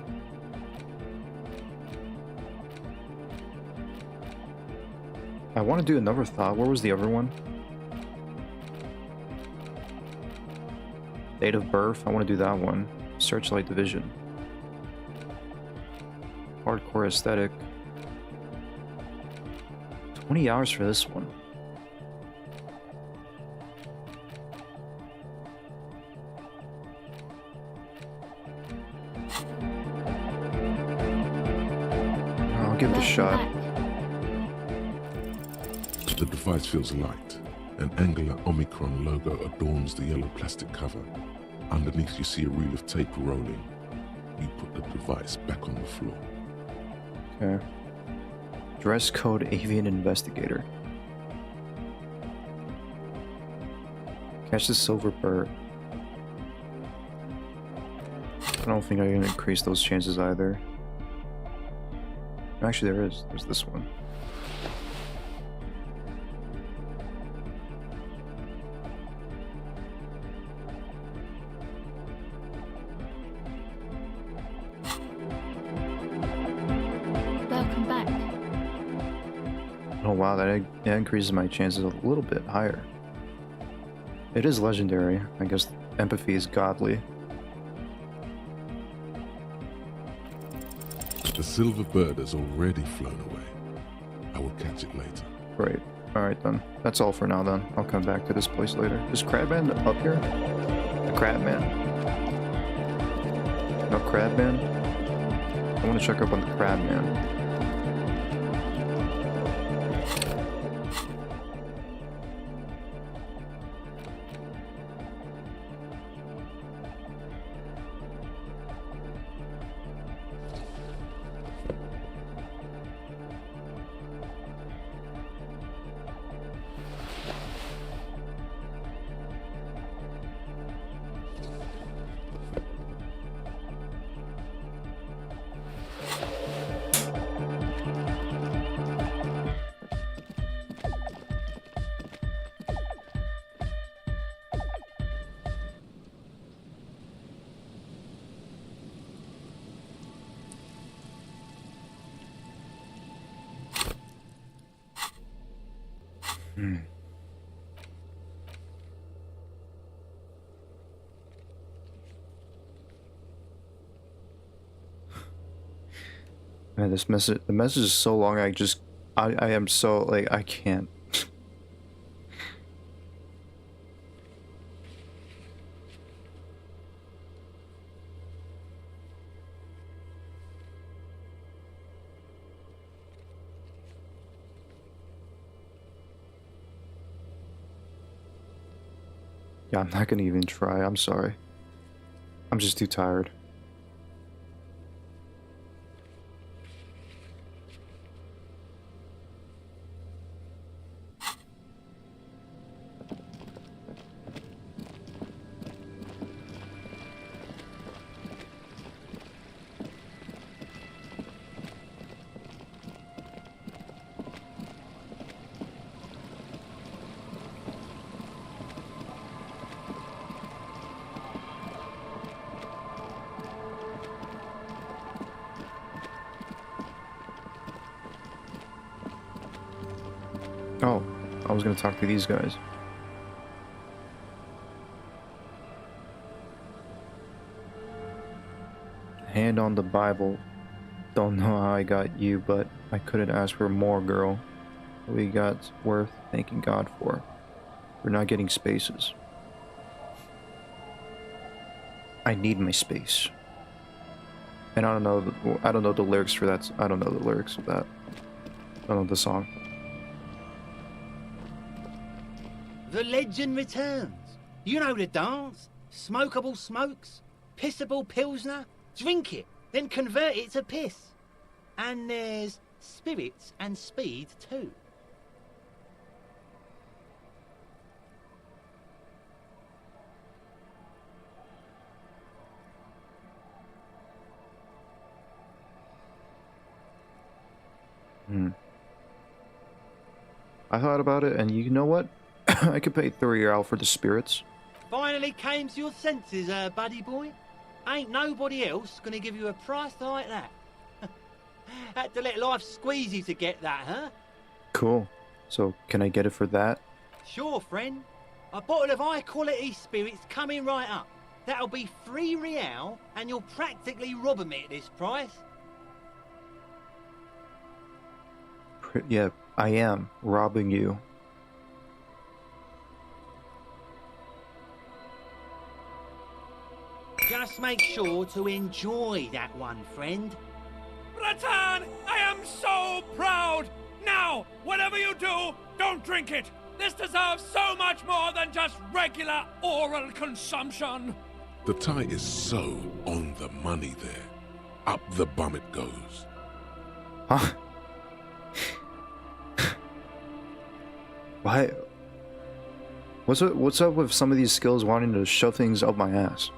I want to do another thought. Where was the other one? Date of birth. I want to do that one. Searchlight division. Hardcore aesthetic. 20 hours for this one. I'll give it a shot. The device feels light. An angular Omicron logo adorns the yellow plastic cover. Underneath you see a reel of tape rolling. You put the device back on the floor. Okay. Dress code avian investigator. Catch the silver bird. I don't think I can increase those chances either. Actually, there's this one. Welcome back. Oh wow, that increases my chances a little bit higher. It is legendary. I guess empathy is godly. The silver bird has already flown away. I will catch it later. Great. Alright then. That's all for now then. I'll come back to this place later. Is Crabman up here? The Crabman. No Crabman? I want to check up on the Crabman. Man, the message is so long. I am so like I can't. Yeah, I'm not gonna even try. I'm sorry. I'm just too tired. Oh, I was gonna talk to these guys. Hand on the Bible. Don't know how I got you, but I couldn't ask for more, girl. What we got's worth thanking God for. We're not getting spaces. I need my space. And I don't know the lyrics for that. I don't know the lyrics of that. I don't know the song. The legend returns. You know the dance. Smokable smokes, pissable pilsner. Drink it, then convert it to piss. And there's spirits and speed too. I thought about it, and you know what? I could pay 3 for the spirits. Finally came to your senses, buddy boy. Ain't nobody else gonna give you a price like that. Had to let life squeeze you to get that, huh? Cool. So, can I get it for that? Sure, friend. A bottle of high-quality spirits coming right up. That'll be 3 real, and you're practically robbing me at this price. Yeah, I am robbing you. Just make sure to enjoy that one, friend. Ratan, I am so proud! Now, whatever you do, don't drink it! This deserves so much more than just regular oral consumption! The tie is so on the money there. Up the bum it goes. Huh? Why? What's up with some of these skills wanting to shove things up my ass?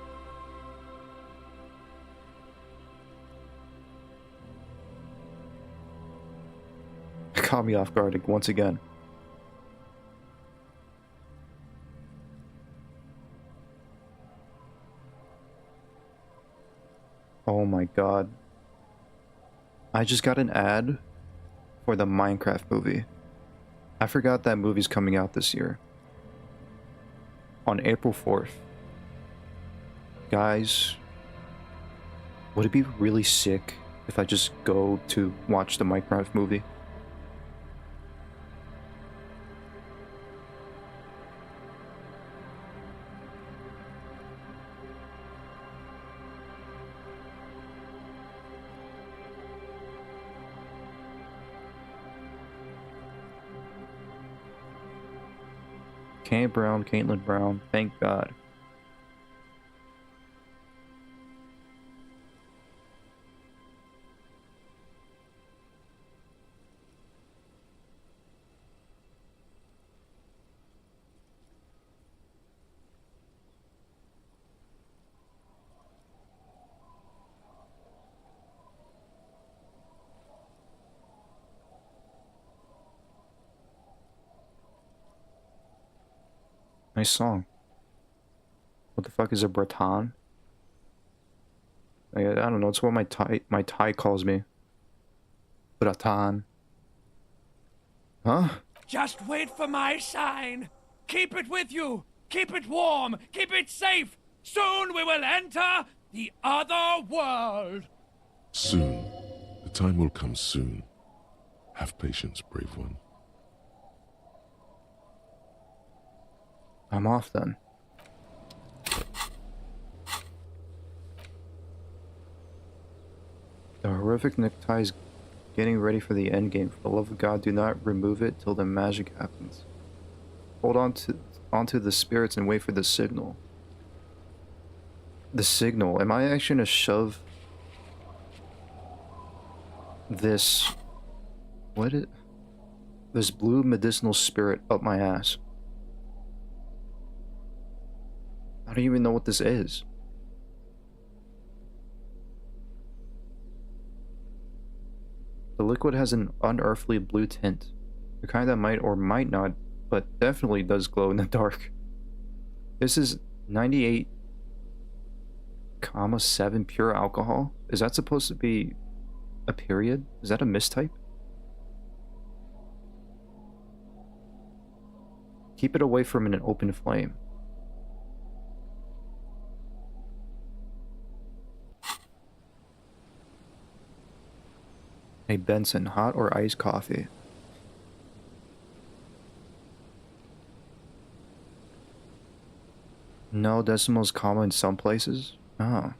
Caught me off guard once again. Oh my god. I just got an ad for the Minecraft movie. I forgot that movie's coming out this year. On April 4th. Guys, would it be really sick if I just go to watch the Minecraft movie? Kane Brown, Caitlin Brown, thank God. Nice song. What the fuck is a Breton? I don't know. It's what my Thai calls me. Breton. Huh? Just wait for my sign! Keep it with you! Keep it warm! Keep it safe! Soon we will enter the other world! Soon. The time will come soon. Have patience, brave one. I'm off then. The horrific necktie is getting ready for the endgame. For the love of God, do not remove it till the magic happens. Hold on to onto the spirits and wait for the signal. The signal. Am I actually gonna shove this... this blue medicinal spirit up my ass? I don't even know what this is. The liquid has an unearthly blue tint. The kind that might or might not, but definitely does glow in the dark. This is 98.7 pure alcohol. Is that supposed to be a period? Is that a mistype? Keep it away from an open flame. Hey Benson, hot or iced coffee? No, decimal's common in some places. Oh.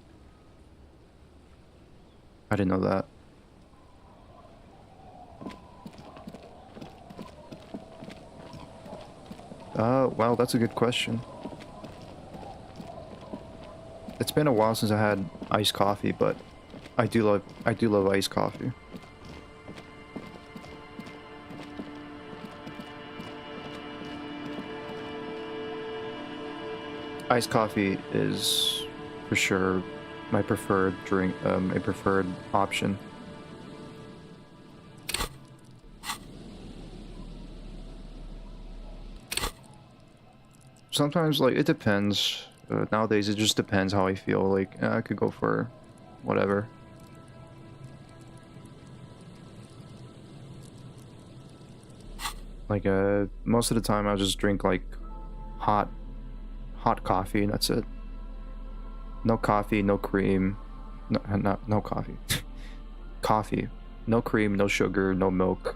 I didn't know that. Well, that's a good question. It's been a while since I had iced coffee, but I do love iced coffee. Iced coffee is for sure my preferred drink, a preferred option. Sometimes, like, it depends. Nowadays, it just depends how I feel. Like, I could go for whatever. Like, most of the time, I'll just drink, like, hot coffee, and that's it. No coffee, no cream. No coffee. Coffee. No cream, no sugar, no milk.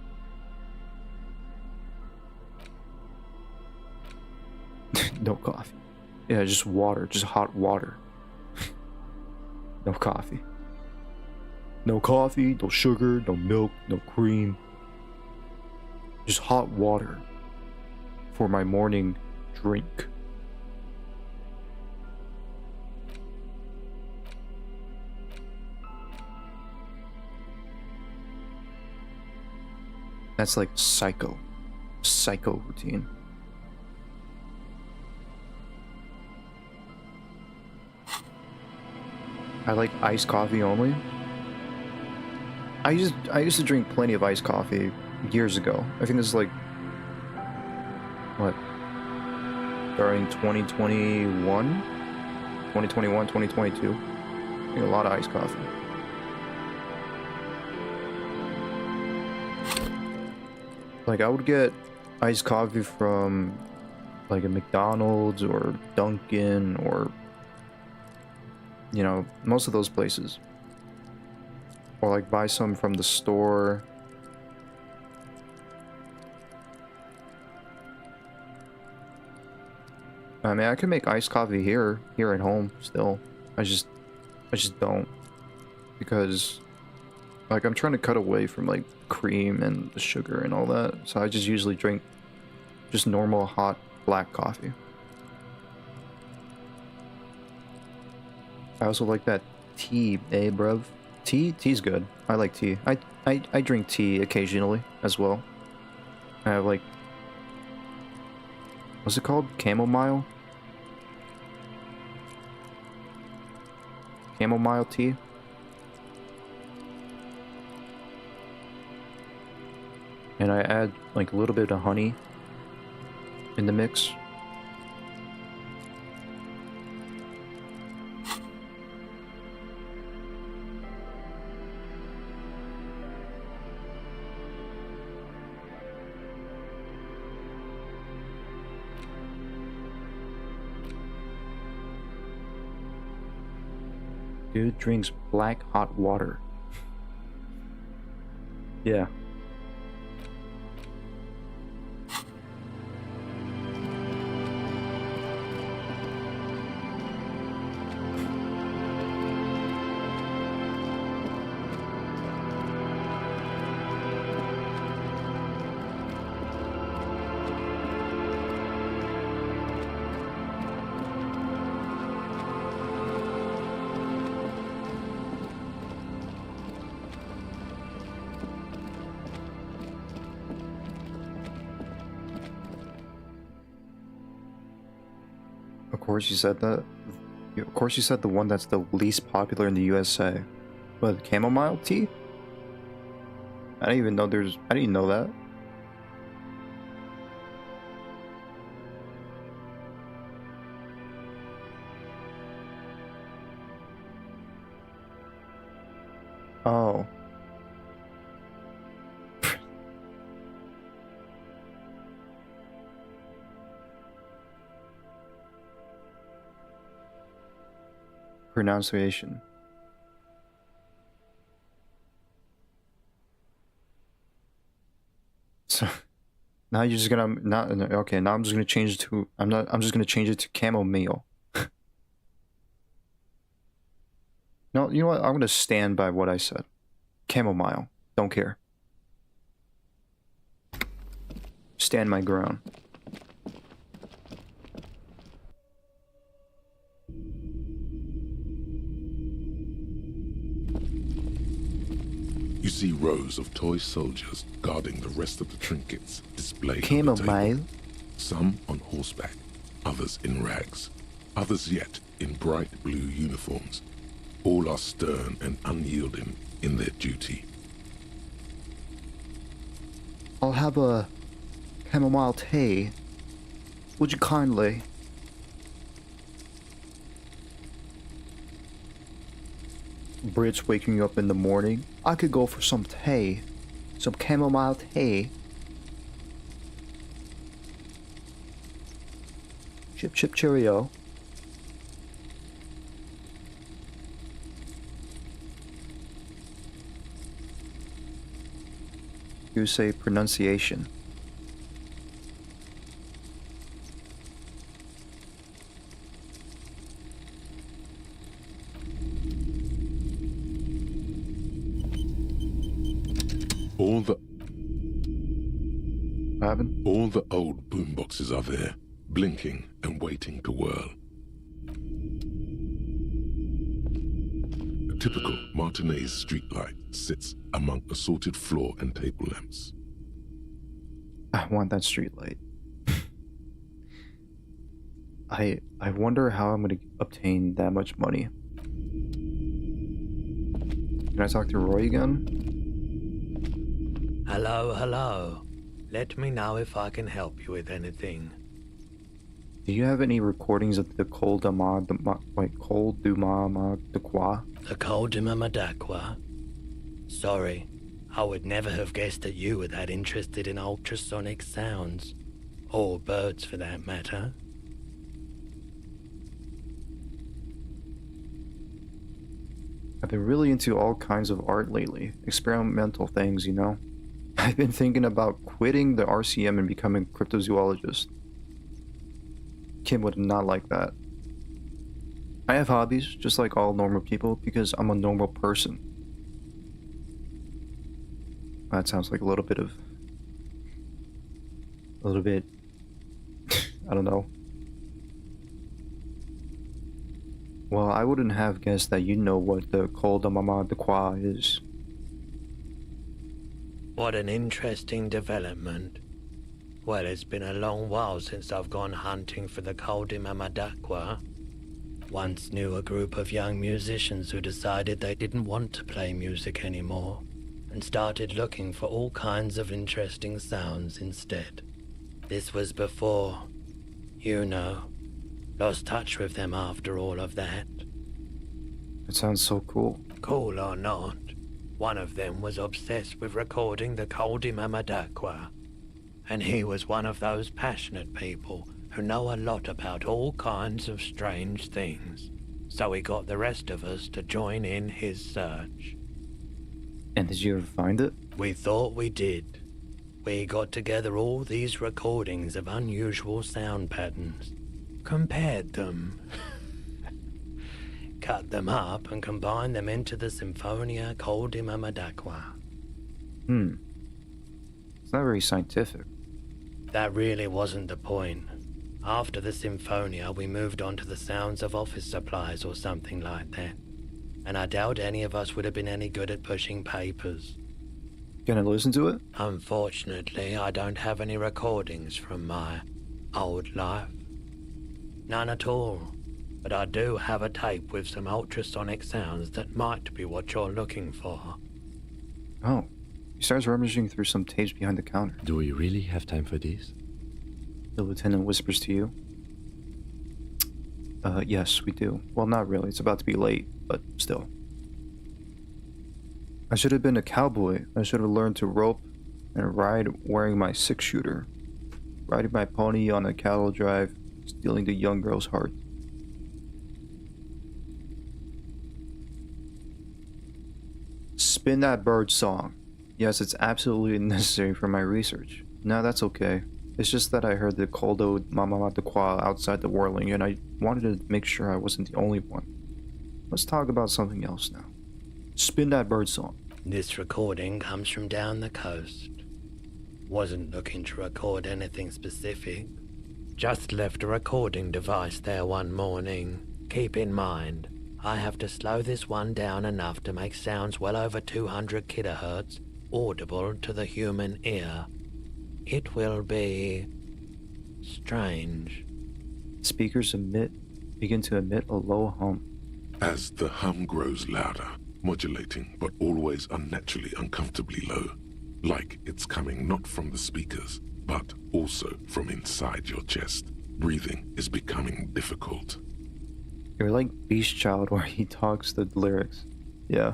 No coffee. Yeah, just water. Just hot water. No coffee. No coffee, no sugar, no milk, no cream. Just hot water for my morning drink. That's like psycho routine. I like iced coffee only. I used to drink plenty of iced coffee years ago. I think this is like what? During 2021, 2022. I think a lot of iced coffee. Like, I would get iced coffee from, like, a McDonald's or Dunkin' or, you know, most of those places. Or, like, buy some from the store. I mean, I can make iced coffee here at home still. I just don't. Because, like, I'm trying to cut away from, like, cream and the sugar and all that. So I just usually drink just normal hot black coffee. I also like that tea, bruv. Tea's good. I like tea. I drink tea occasionally as well. I have, like, what's it called? Chamomile? Chamomile tea? And I add, like, a little bit of honey in the mix. Dude drinks black hot water. Yeah. Of course you said that. Of course you said the one that's the least popular in the USA. But chamomile tea? I didn't even know I didn't know that. Oh. Pronunciation. So now you're just gonna not okay. Now I'm just gonna change it to I'm just gonna change it to chamomile. No, you know what? I'm gonna stand by what I said. Chamomile. Don't care. Stand my ground. You see rows of toy soldiers guarding the rest of the trinkets displayed on the Chamomile. table. Some on horseback, others in rags, others yet in bright blue uniforms. All are stern and unyielding in their duty. I'll have a chamomile tea. Would you kindly? Bridge waking you up in the morning. I could go for some tea. Some chamomile tea. Chip chip cheerio. You say pronunciation. What happened? All the old boomboxes are there, blinking and waiting to whirl. A typical Martinaise streetlight sits among assorted floor and table lamps. I want that street light. I wonder how I'm gonna obtain that much money. Can I talk to Roy again? Hello, hello. Let me know if I can help you with anything. Do you have any recordings of the Col du Col du Madaqua? The Col du Madaqua? Sorry, I would never have guessed that you were that interested in ultrasonic sounds. Or birds, for that matter. I've been really into all kinds of art lately. Experimental things, you know? I've been thinking about quitting the RCM and becoming a cryptozoologist. Kim would not like that. I have hobbies, just like all normal people, because I'm a normal person. That sounds like a little bit, I don't know. Well, I wouldn't have guessed that you know what the Col du Madaqua is. What an interesting development. Well, it's been a long while since I've gone hunting for the Col du Madaqua. Once knew a group of young musicians who decided they didn't want to play music anymore and started looking for all kinds of interesting sounds instead. This was before, you know, lost touch with them after all of that. It sounds so cool. Cool or not, one of them was obsessed with recording the Col du Madaqua. And he was one of those passionate people who know a lot about all kinds of strange things. So he got the rest of us to join in his search. And did you ever find it? We thought we did. We got together all these recordings of unusual sound patterns, compared them, cut them up and combined them into the Symphonia Col du Madaqua. It's not very scientific. That really wasn't the point. After the Symphonia, we moved on to the sounds of office supplies or something like that. And I doubt any of us would have been any good at pushing papers. Gonna listen to it? Unfortunately, I don't have any recordings from my old life. None at all. But I do have a tape with some ultrasonic sounds that might be what you're looking for. Oh. He starts rummaging through some tapes behind the counter. Do we really have time for this? The lieutenant whispers to you. Yes, we do. Well, not really. It's about to be late, but still. I should have been a cowboy. I should have learned to rope and ride wearing my six-shooter. Riding my pony on a cattle drive, stealing the young girl's heart. Spin that bird song. Yes, it's absolutely necessary for my research. No, that's okay. It's just that I heard the Coldo Mama de Qua outside the whirling, and I wanted to make sure I wasn't the only one. Let's talk about something else now. Spin that bird song. This recording comes from down the coast. Wasn't looking to record anything specific. Just left a recording device there one morning. Keep in mind, I have to slow this one down enough to make sounds well over 200 kilohertz audible to the human ear. It will be strange. Speakers begin to emit a low hum. As the hum grows louder, modulating but always unnaturally uncomfortably low, like it's coming not from the speakers, but also from inside your chest. Breathing is becoming difficult. You're like Beast Child where he talks the lyrics. Yeah.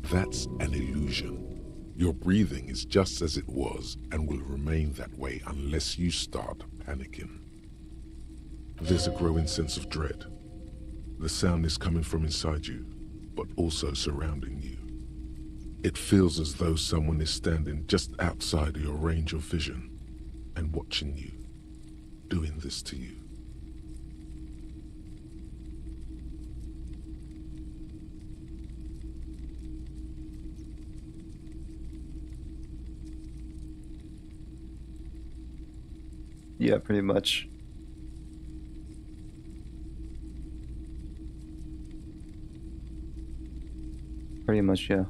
That's an illusion. Your breathing is just as it was and will remain that way unless you start panicking. There's a growing sense of dread. The sound is coming from inside you, but also surrounding you. It feels as though someone is standing just outside your range of vision and watching you, doing this to you. Yeah, pretty much. Pretty much, yeah.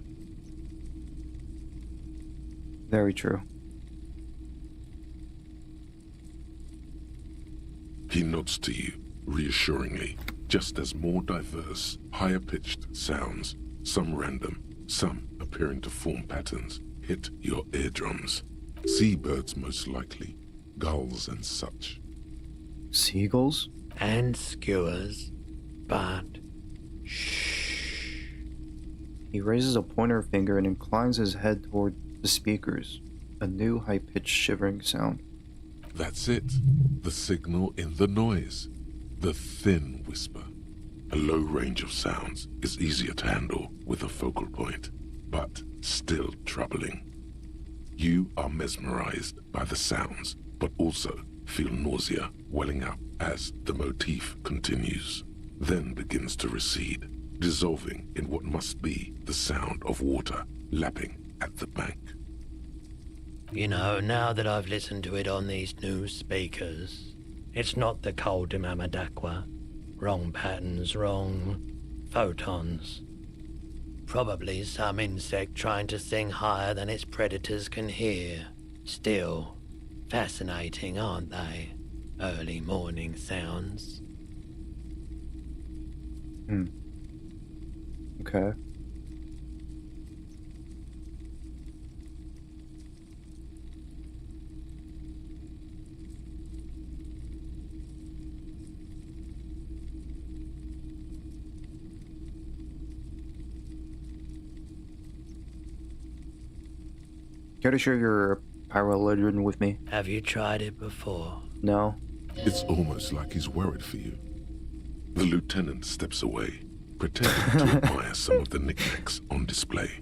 Very true. He nods to you, reassuringly, just as more diverse, higher-pitched sounds, some random, some appearing to form patterns, hit your eardrums. Seabirds most likely, gulls and such. Seagulls? And skewers, but shh. He raises a pointer finger and inclines his head toward the speakers. A new high-pitched shivering sound. That's it. The signal in the noise. The thin whisper. A low range of sounds is easier to handle with a focal point, but still troubling. You are mesmerized by the sounds, but also feel nausea welling up as the motif continues, then begins to recede, dissolving in what must be the sound of water lapping at the bank. You know, now that I've listened to it on these new speakers, it's not the cold Imamadakwa. Wrong patterns, wrong photons. Probably some insect trying to sing higher than its predators can hear. Still, fascinating, aren't they? Early morning sounds. Okay. Care to share your pyrolidrin with me? Have you tried it before? No. It's almost like he's worried for you. The lieutenant steps away, pretending to admire some of the knickknacks on display.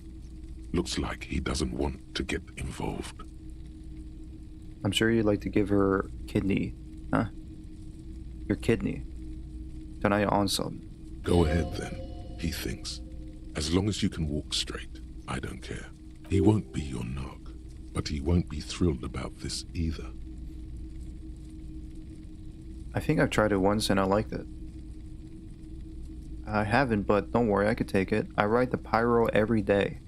Looks like he doesn't want to get involved. I'm sure you'd like to give her kidney, huh? Your kidney. Tonight on some. Go ahead then, he thinks. As long as you can walk straight, I don't care. He won't be your nog, but he won't be thrilled about this either. I think I've tried it once and I liked it. I haven't, but don't worry, I could take it. I ride the pyro every day.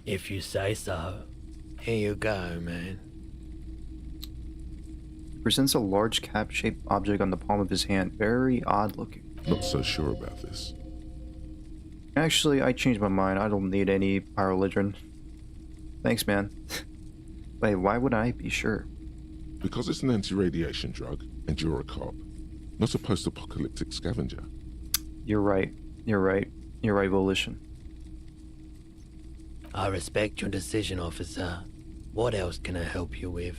If you say so. Here you go, man. He presents a large cap-shaped object on the palm of his hand. Very odd looking. Not so sure about this. Actually, I changed my mind. I don't need any pyroligion. Thanks, man. Wait, why would I be sure? Because it's an anti-radiation drug, and you're a cop, not a post-apocalyptic scavenger. You're right. You're right. You're right, Volition. I respect your decision, officer. What else can I help you with?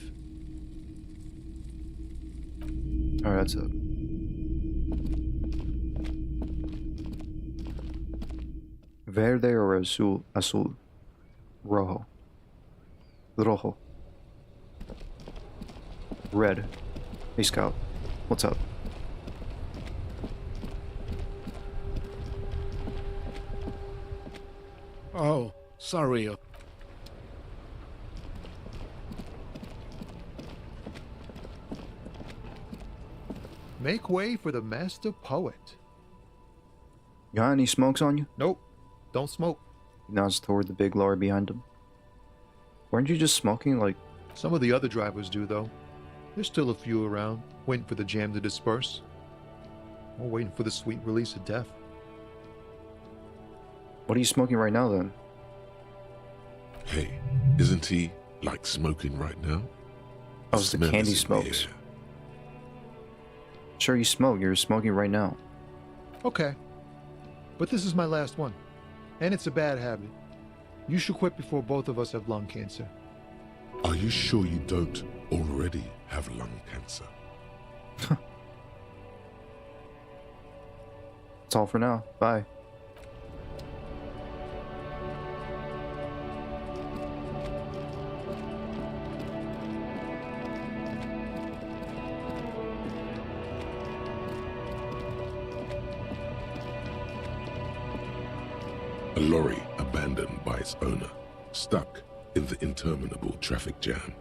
Alright, that's it. Verde or azul? Azul. Rojo. Rojo. Red. Hey, Scout. What's up? Oh, sorry. Make way for the master poet. You got any smokes on you? Nope. Don't smoke. He nods toward the big lorry behind him. Weren't you just smoking like... Some of the other drivers do, though. There's still a few around, waiting for the jam to disperse. Or waiting for the sweet release of death. What are you smoking right now, then? Hey, isn't he, like, smoking right now? Oh, it's the Smell candy is in smokes. the air. Sure, you smoke. You're smoking right now. Okay. But this is my last one. And it's a bad habit. You should quit before both of us have lung cancer. Are you sure you don't already have lung cancer? That's all for now. Bye. A lorry abandoned by its owner, stuck in the interminable traffic jam.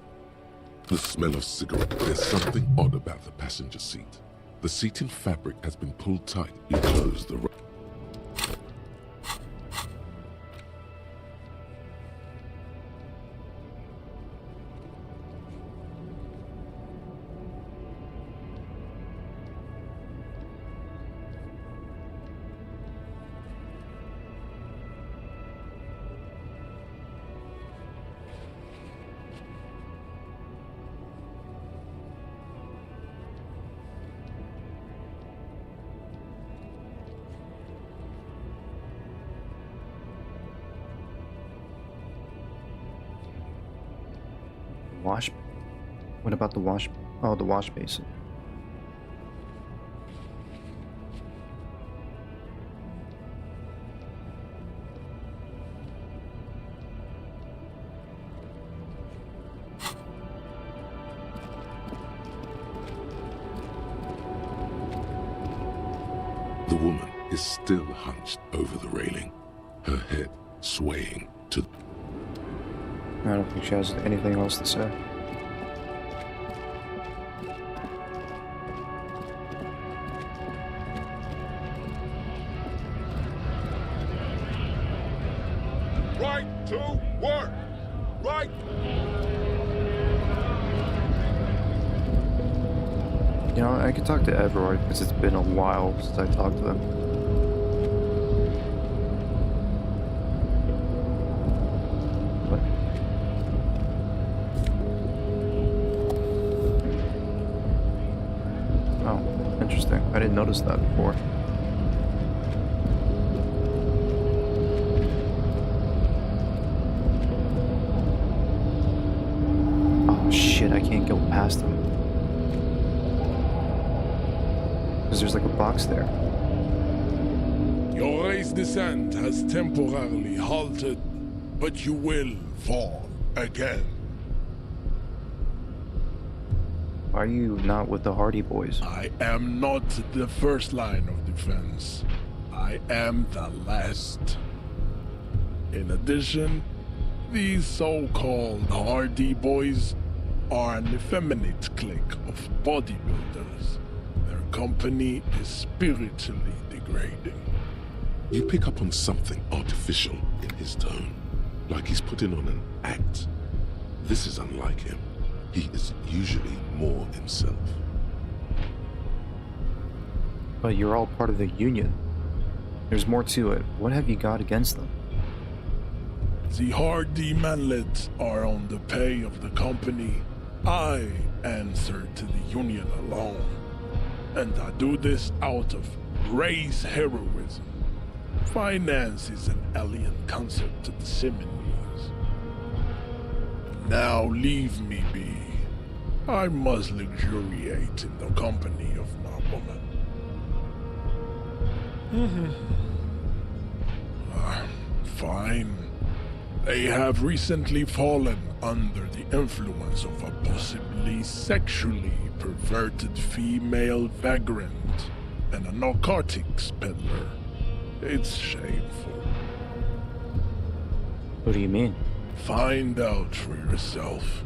The smell of cigarette. There's something odd about the passenger seat. The seating fabric has been pulled tight. You close the... Wash? What about the wash? Oh, the wash basin. The woman is still hunched over the railing, her head swaying to... I don't think she has anything else to say. Right to work! Right! You know, I could talk to Everard because it's been a while since I talked to him. But... oh, interesting. I didn't notice that before. Oh shit, I can't go past him. Because there's like a box there. Your race descent has temporarily halted, but you will fall again. Why are you not with the Hardy Boys? I am not the first line of defense. I am the last. In addition, these so-called Hardy Boys are an effeminate clique of bodybuilders. Their company is spiritually degrading. You pick up on something artificial in his tone. like he's putting on an act. This is unlike him. He is usually more himself. But you're all part of the Union. There's more to it. What have you got against them? The Hardy manlets are on the pay of the company. I answer to the Union alone. And I do this out of race heroism. Finance is an alien concept to the Simmons. Now leave me be. I must luxuriate in the company of my woman. Fine. They have recently fallen under the influence of a possibly sexually perverted female vagrant and a narcotics peddler. It's shameful. What do you mean? Find out for yourself,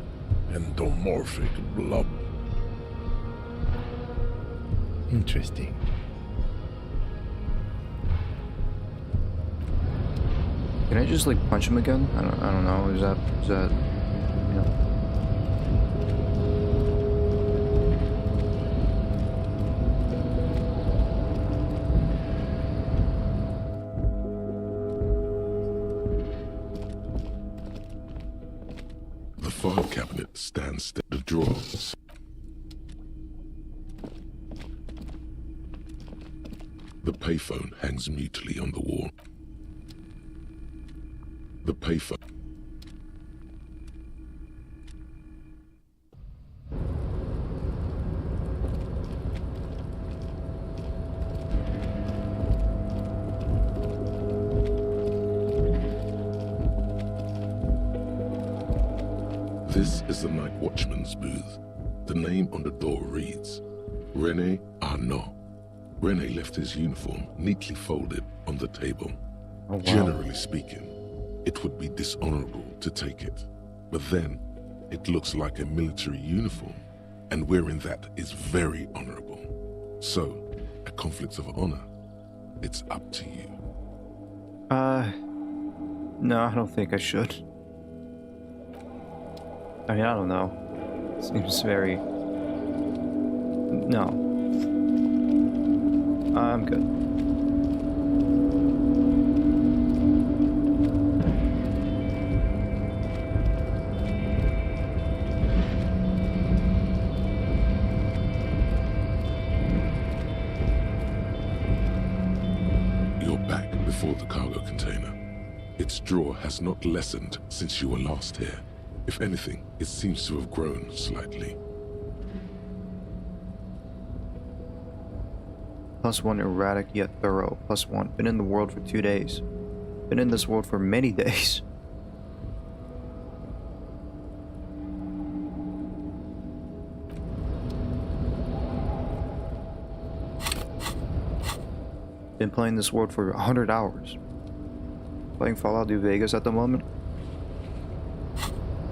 endomorphic blob. Interesting. Can I just like punch him again? I don't know. Is that you know? The file cabinet stands at the drawers. The payphone hangs mutely on the wall. The payphone. This is the night watchman's booth. The name on the door reads, René Arnaud. René left his uniform neatly folded on the table. Oh, wow. Generally speaking, it would be dishonorable to take it. But then, it looks like a military uniform, and wearing that is very honorable. So, a conflict of honor, it's up to you. No, I don't think I should. I mean, I don't know. Seems very... No. I'm good. You're back before the cargo container. Its drawer has not lessened since you were last here. If anything, it seems to have grown slightly. +1 erratic yet thorough. +1. Been in the world for 2 days. Been in this world for many days. Been playing this world for 100 hours. Playing Fallout New Vegas at the moment.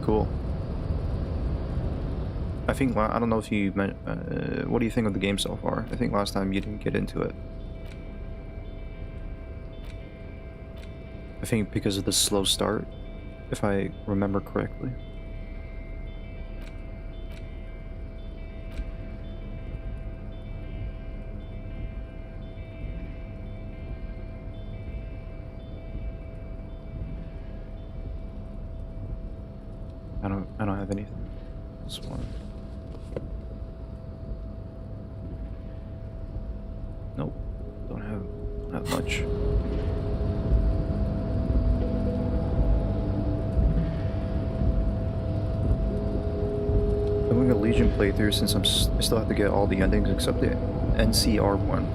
Cool. I think, I don't know if you meant, what do you think of the game so far? I think last time you didn't get into it. I think because of the slow start, if I remember correctly. I don't have anything. This one. Nope. Don't have much. I'm doing a Legion playthrough since I still have to get all the endings except the NCR one.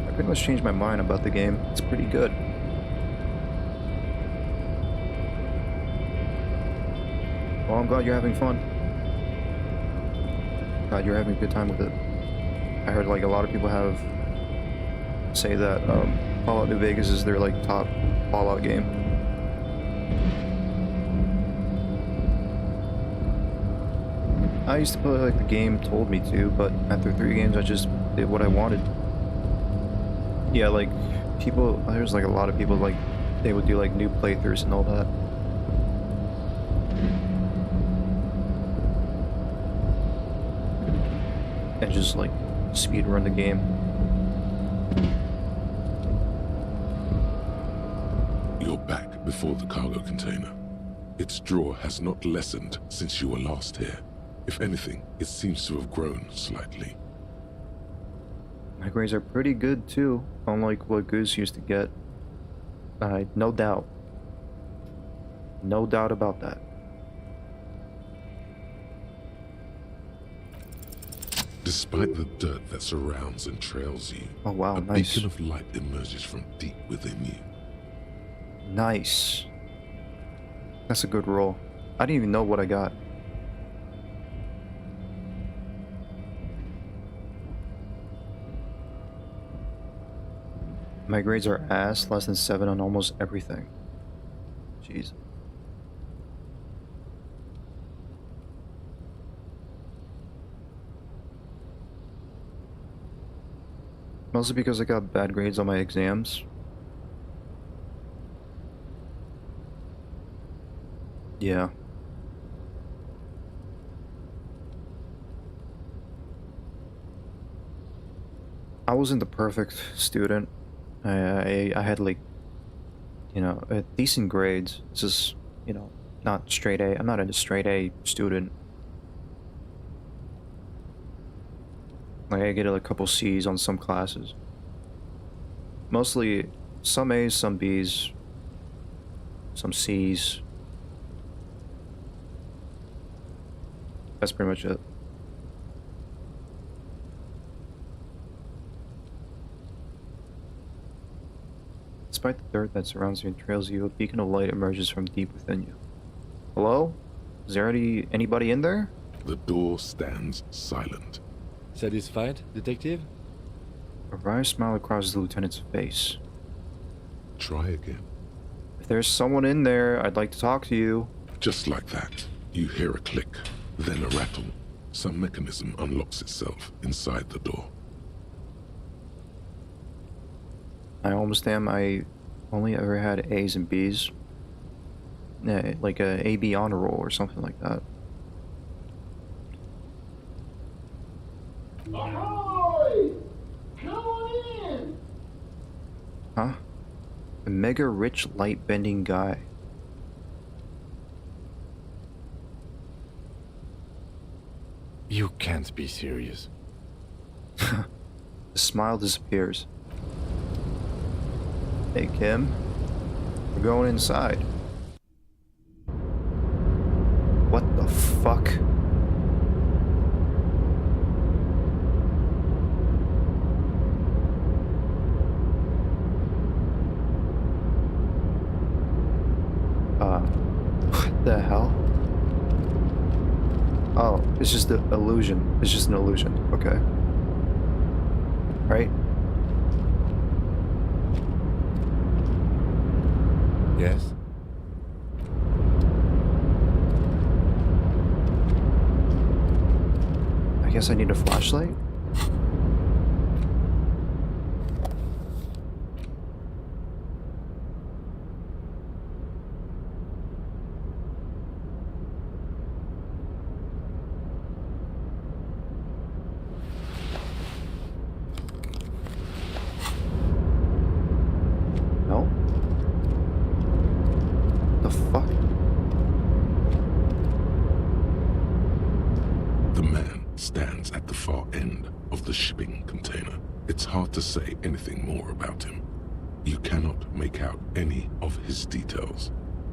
I pretty much changed my mind about the game. It's pretty good. Well, I'm glad you're having fun. Glad you're having a good time with it. I heard like a lot of people say that Fallout New Vegas is their like top Fallout game. I used to play like the game told me to, but after 3 games I just did what I wanted. Yeah, like people, there's like a lot of people like they would do like new playthroughs and all that. and just like speed run the game. You're back before the cargo container. Its draw has not lessened since you were last here. If anything, it seems to have grown slightly. My grades are pretty good too, unlike what Goose used to get. No doubt. No doubt about that. Despite the dirt that surrounds and trails you, oh wow, a nice. beacon of light emerges from deep within you. Nice. That's a good roll. I didn't even know what I got. My grades are ass, less than 7 on almost everything. Jeez. Mostly because I got bad grades on my exams. Yeah. I wasn't the perfect student. I had like, you know, decent grades. It's just, you know, not straight A. I'm not a straight A student. Like I get a couple C's on some classes. Mostly some A's, some B's, some C's. That's pretty much it. Despite the dirt that surrounds you and trails you, a beacon of light emerges from deep within you. Hello? Is there anybody in there? The door stands silent. Satisfied, detective? A wry smile crosses the lieutenant's face. Try again. If there's someone in there, I'd like to talk to you. Just like that, you hear a click, then a rattle. Some mechanism unlocks itself inside the door. I almost am. I only ever had A's and B's. Like a A-B honor roll or something like that. Ahoy! Come on in! Huh? A mega rich light bending guy. You can't be serious. The smile disappears. Hey, Kim. We're going inside. What the fuck? What the hell? Oh, it's just an illusion. It's just an illusion. Okay. Right? Yes? I guess I need a flashlight? No? The fuck? The man stands at the far end of the shipping container. It's hard to say anything more about him. You cannot make out any of his details,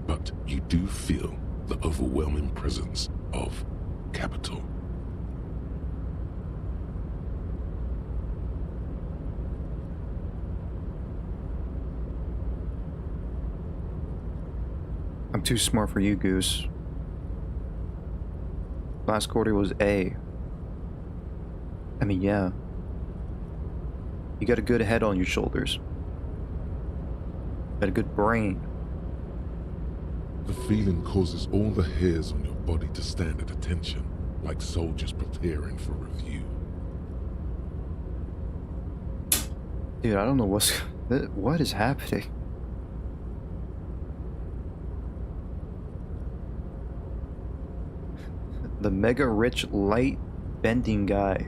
but you do feel the overwhelming presence of capital. I'm too smart for you, Goose. Last quarter was A. I mean, yeah. You got a good head on your shoulders. Got a good brain. The feeling causes all the hairs on your body to stand at attention, like soldiers preparing for review. Dude, I don't know what is happening. The mega rich light bending guy.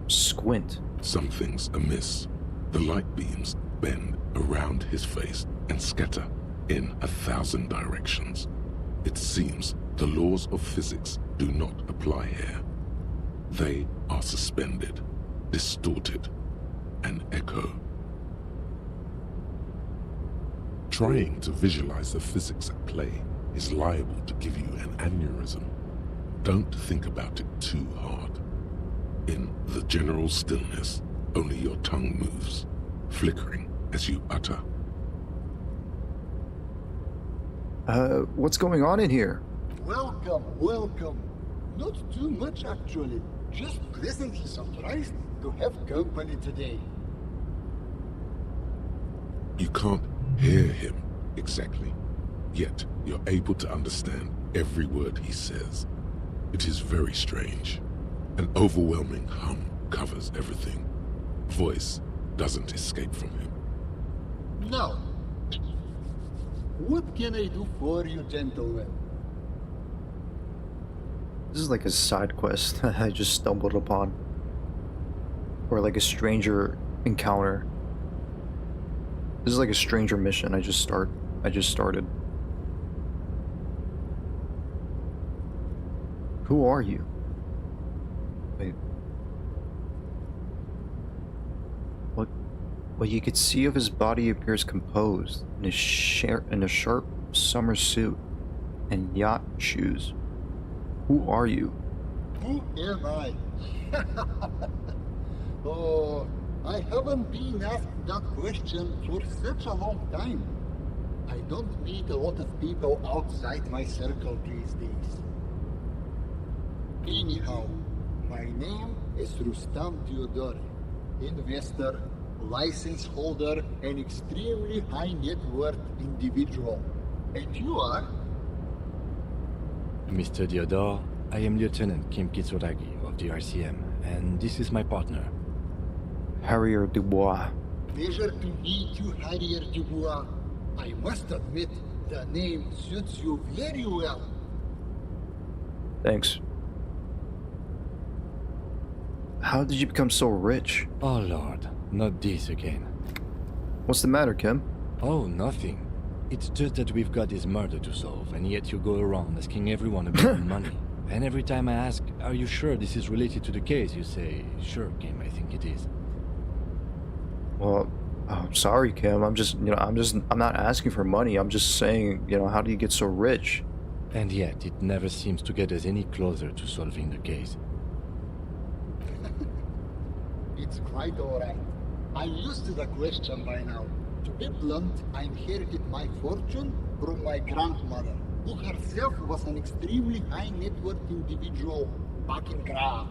squint. Something's amiss. The light beams bend around his face and scatter in 1,000 directions. It seems the laws of physics do not apply here. They are suspended, distorted, and echo. Trying to visualize the physics at play is liable to give you an aneurysm. Don't think about it too hard. In the general stillness, only your tongue moves, flickering as you utter. What's going on in here? Welcome, welcome. Not too much actually. Just pleasantly surprised to have company today. You can't hear him exactly, yet you're able to understand every word he says. It is very strange. An overwhelming hum covers everything. Voice doesn't escape from him. Now, what can I do for you, gentlemen? This is like a side quest I just stumbled upon. Or like a stranger encounter. This is like a stranger mission I just started. Who are you? Wait. What you could see of his body appears composed in a sharp summer suit and yacht shoes. Who are you? Who am I? Oh, I haven't been asked that question for such a long time. I don't meet a lot of people outside my circle these days. Anyhow, my name is Rustam Theodore, investor, license holder, and extremely high net worth individual. And you are? Mr. Theodore, I am Lieutenant Kim Kitsuragi of the RCM, and this is my partner. Harrier Dubois. Pleasure to meet you, Harrier Dubois. I must admit, the name suits you very well. Thanks. How did you become so rich? Oh Lord, not this again. What's the matter, Kim? Oh, nothing. It's just that we've got this murder to solve, and yet you go around asking everyone about money. And every time I ask, are you sure this is related to the case, you say, sure, Kim, I think it is. Well, I'm sorry, Kim. I'm not asking for money. I'm just saying, how do you get so rich? And yet, it never seems to get us any closer to solving the case. It's quite alright. I'm used to the question by now. To be blunt, I inherited my fortune from my grandmother, who herself was an extremely high net worth individual back in Graz.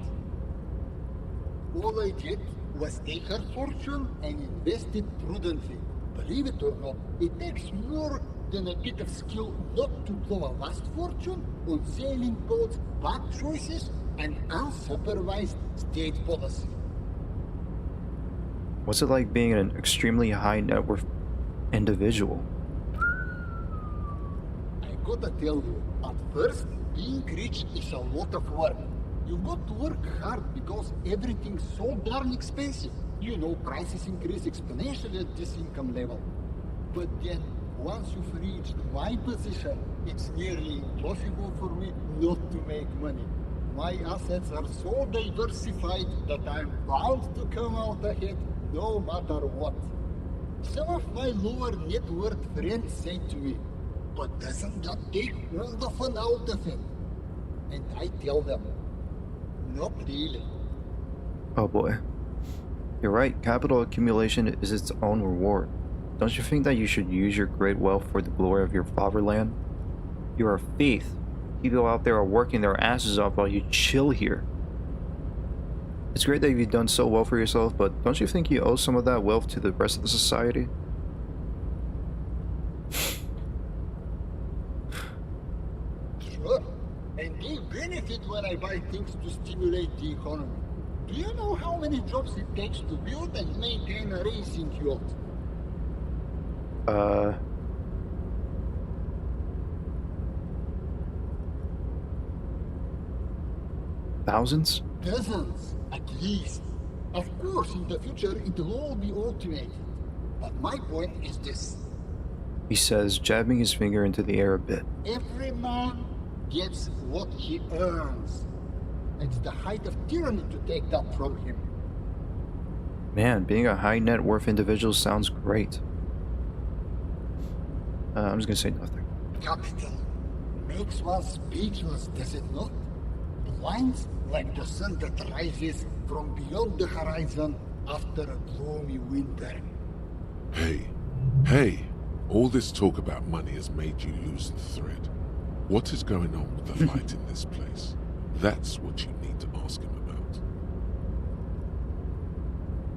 All I did was take her fortune and invest it prudently. Believe it or not, it takes more than a bit of skill not to blow a vast fortune on sailing boats, bad choices, and unsupervised state policy. What's it like being an extremely high net worth individual? I gotta tell you, at first, being rich is a lot of work. You've got to work hard because everything's so darn expensive. Prices increase exponentially at this income level. But then, once you've reached my position, it's nearly impossible for me not to make money. My assets are so diversified that I'm bound to come out ahead no matter what. Some of my lower net worth friends say to me, but doesn't that take all the fun out of it? And I tell them, not really. Oh boy. You're right, capital accumulation is its own reward. Don't you think that you should use your great wealth for the glory of your fatherland? You're a thief. People out there are working their asses off while you chill here. It's great that you've done so well for yourself, but don't you think you owe some of that wealth to the rest of the society? Sure, and they benefit when I buy things to stimulate the economy. Do you know how many jobs it takes to build and maintain a racing yacht? Thousands? Dozens, at least. Of course, in the future, it will all be automated. But my point is this. He says, jabbing his finger into the air a bit. Every man gets what he earns. It's the height of tyranny to take that from him. Man, being a high net worth individual sounds great. I'm just gonna say nothing. Capital makes one speechless, does it not? Lines like the sun that rises from beyond the horizon after a gloomy winter. Hey, all this talk about money has made you lose the thread. What is going on with the light in this place? That's what you need to ask him about.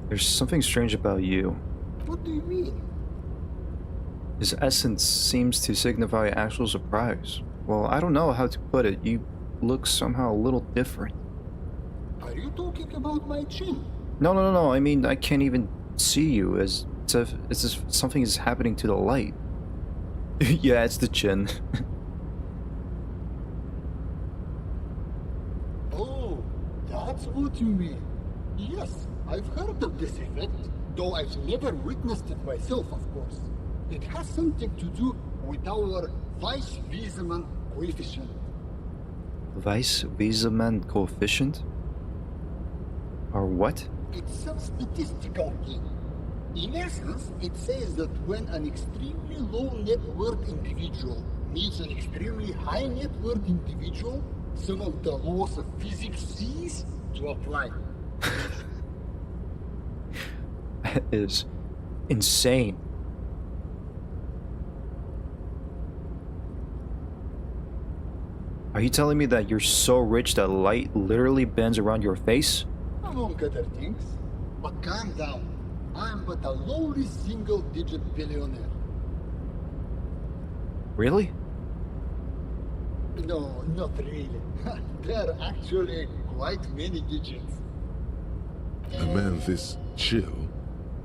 There's something strange about you. What do you mean? His essence seems to signify actual surprise. Well, I don't know how to put it. You look somehow a little different. Are you talking about my chin? No. I mean, I can't even see you as if something is happening to the light. Yeah, it's the chin. Oh, that's what you mean. Yes, I've heard of this effect, though I've never witnessed it myself, of course. It has something to do with our Weiss-Wiesemann coefficient. Weiss-Wiesemann coefficient? Or what? It's some statistical thing. In essence, it says that when an extremely low net worth individual meets an extremely high net worth individual, some of the laws of physics cease to apply. That is insane. Are you telling me that you're so rich that light literally bends around your face? Among other things. But calm down. I'm but a lowly single-digit billionaire. Really? No, not really. There are actually quite many digits. A man this chill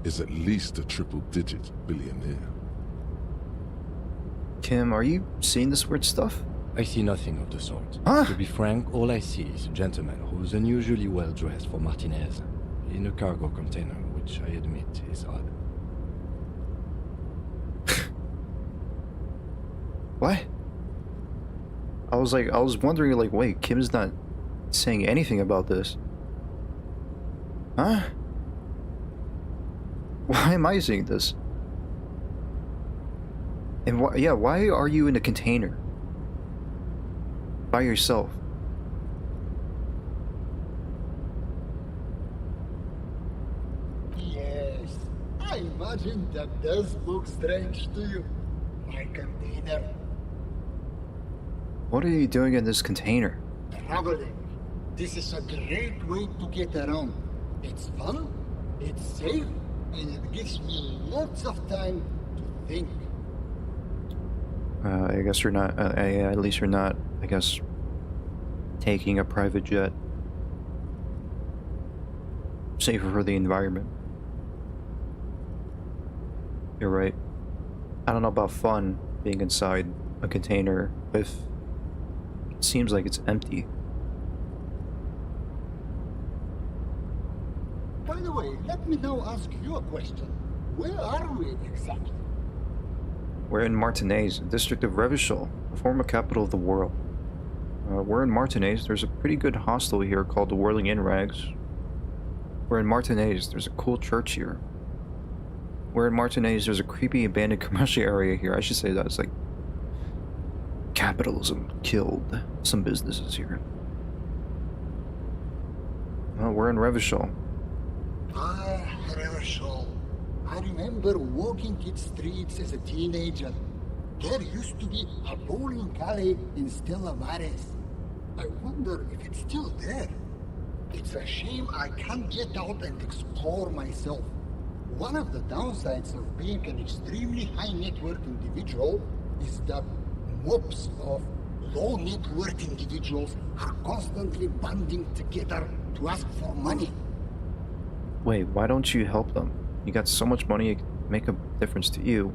is at least a triple-digit billionaire. Kim, are you seeing this weird stuff? I see nothing of the sort. Huh? To be frank, all I see is a gentleman who's unusually well dressed for Martinaise, in a cargo container, which I admit is odd. What? I was wondering, like, wait, Kim's not saying anything about this. Huh? Why am I seeing this? And why are you in a container? By yourself? Yes, I imagine that does look strange to you, my container. What are you doing in this container? Traveling. This is a great way to get around. It's fun, it's safe, and it gives me lots of time to think. I guess you're not, at least you're not, I guess, taking a private jet. Safer for the environment. You're right. I don't know about fun being inside a container if it seems like it's empty. By the way, let me now ask you a question. Where are we exactly? We're in Martinaise, district of Revachol, the former capital of the world. We're in Martinaise. There's a pretty good hostel here called the Whirling Inn Rags. We're in Martinaise. There's a cool church here. We're in Martinaise. There's a creepy abandoned commercial area here. I should say that. It's like capitalism killed some businesses here. Well, we're in Revachol. Ah, Revachol. I remember walking its streets as a teenager. There used to be a bowling alley in Stella Maris. I wonder if it's still there. It's a shame I can't get out and explore myself. One of the downsides of being an extremely high net worth individual is that mobs of low net worth individuals are constantly banding together to ask for money. Wait, why don't you help them? You got so much money, it could make a difference to you.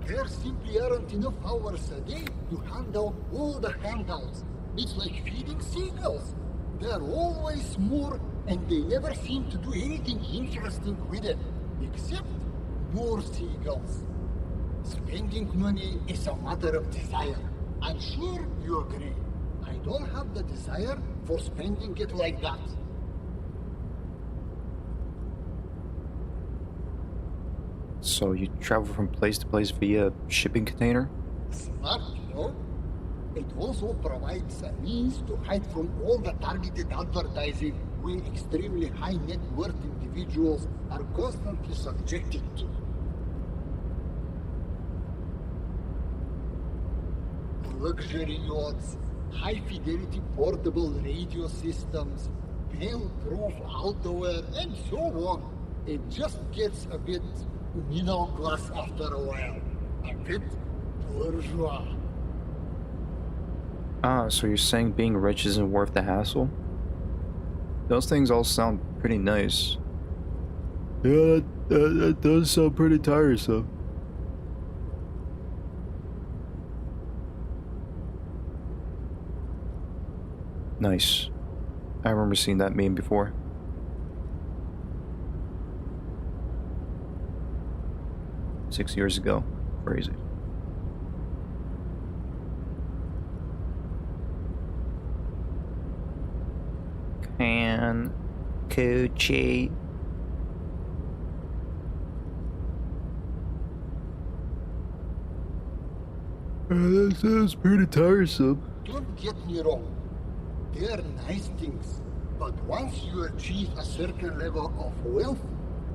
There simply aren't enough hours a day to hand out all the handouts. It's like feeding seagulls. They're always more, and they never seem to do anything interesting with it, except more seagulls. Spending money is a matter of desire. I'm sure you agree. I don't have the desire for spending it like that. So you travel from place to place via shipping container? Smart, you know? It also provides a means to hide from all the targeted advertising we extremely high net worth individuals are constantly subjected to. Luxury yachts, high-fidelity portable radio systems, fail-proof outerwear, and so on. It just gets a bit middle class after a while. A bit bourgeois. Ah, so you're saying being rich isn't worth the hassle? Those things all sound pretty nice. Yeah, that does sound pretty tiresome. Nice. I remember seeing that meme before. Six years ago. Crazy. Can Coochie. That sounds pretty tiresome. Don't get me wrong. They're nice things, but once you achieve a certain level of wealth,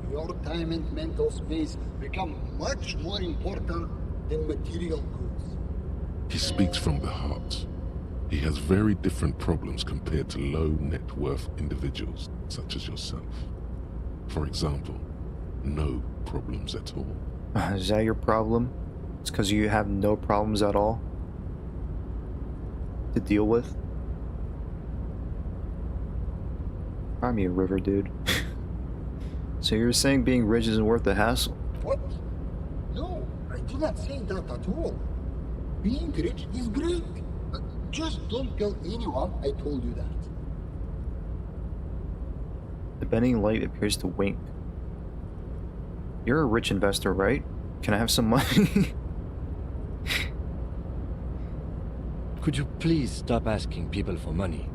your time and mental space become much more important than material goods. He speaks from the heart. He has very different problems compared to low net worth individuals such as yourself. For example, no problems at all. Is that your problem? It's because you have no problems at all to deal with? Find me a river, dude. So you're saying being rich isn't worth the hassle? What? No, I did not say that at all. Being rich is great. Just don't tell anyone I told you that. The bending light appears to wink. You're a rich investor, right? Can I have some money? Could you please stop asking people for money?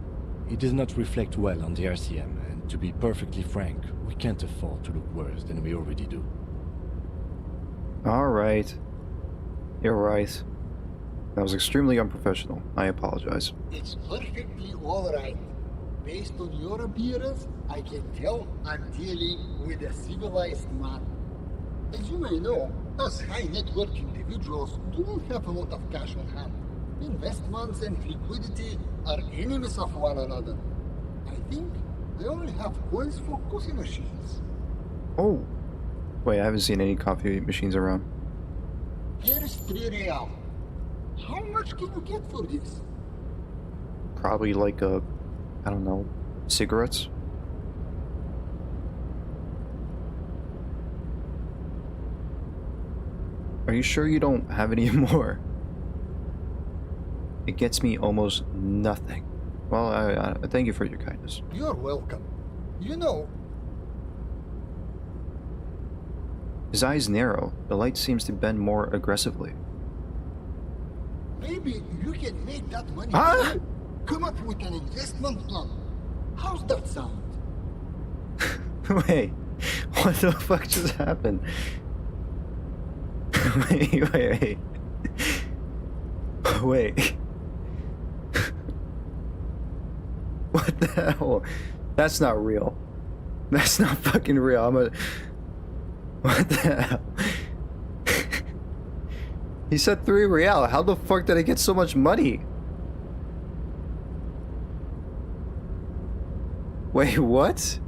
It does not reflect well on the RCM, and to be perfectly frank, we can't afford to look worse than we already do. Alright. You're right. That was extremely unprofessional. I apologize. It's perfectly alright. Based on your appearance, I can tell I'm dealing with a civilized man. As you may know, us high net worth individuals do not have a lot of cash on hand. Investments and liquidity are enemies of one another. I think I only have coins for coffee machines. Oh. Wait, I haven't seen any coffee machines around. Here's 3 real. How much can you get for this? Probably like I don't know, cigarettes? Are you sure you don't have any more? It gets me almost nothing. Well, I thank you for your kindness. You're welcome. You know... His eyes narrow. The light seems to bend more aggressively. Maybe you can make that money. Huh? Come up with an investment plan. How's that sound? Wait, what the fuck just happened? Wait. Wait. What the hell? That's not real. That's not fucking real. What the hell? He said 3 real. How the fuck did I get so much money? Wait, what?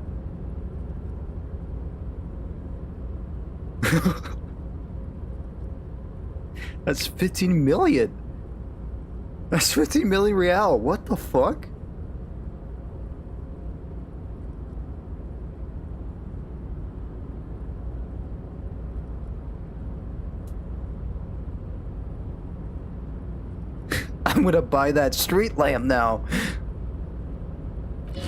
That's 15 million. That's 15 million real. What the fuck? I'm gonna buy that street lamp now.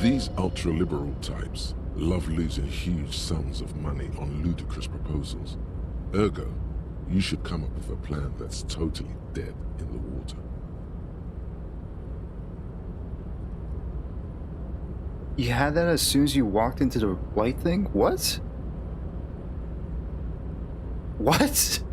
These ultra-liberal types love losing huge sums of money on ludicrous proposals. Ergo, you should come up with a plan that's totally dead in the water. You had that as soon as you walked into the light thing? What? What?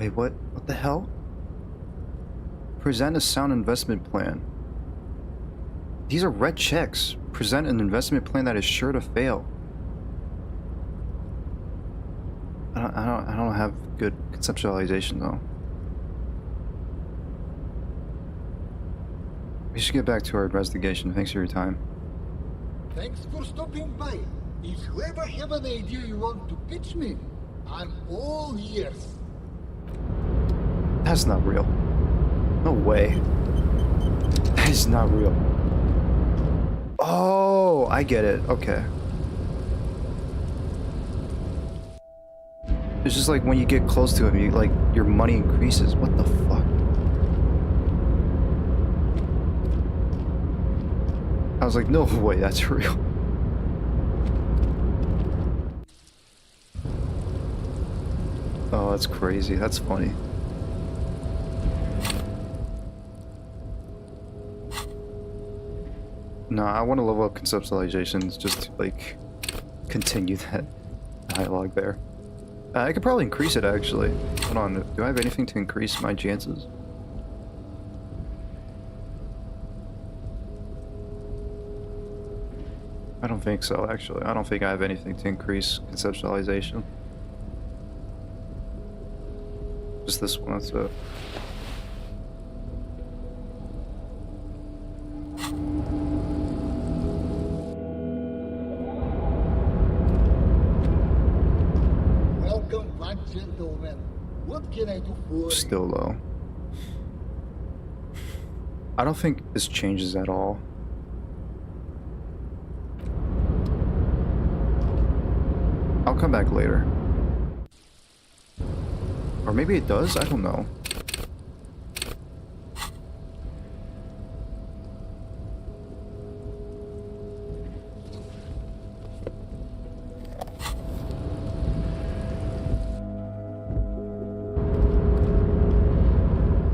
Wait, what? What the hell? Present a sound investment plan. These are red checks. Present an investment plan that is sure to fail. I don't have good conceptualization though. We should get back to our investigation. Thanks for your time. Thanks for stopping by. If you ever have an idea you want to pitch me, I'm all ears. That's not real. No way. That is not real. Oh, I get it. Okay. It's just like when you get close to him, you like your money increases. What the fuck? I was like, no way, that's real. Oh, that's crazy. That's funny. No, I want to level up conceptualizations just to, like, continue that dialogue there. I could probably increase it, actually. Hold on, do I have anything to increase my chances? I don't think so, actually. I don't think I have anything to increase conceptualization. Just this one, that's it. Welcome back, gentlemen. What can I do for you? Still low. I don't think this changes at all. I'll come back later. Or maybe it does? I don't know.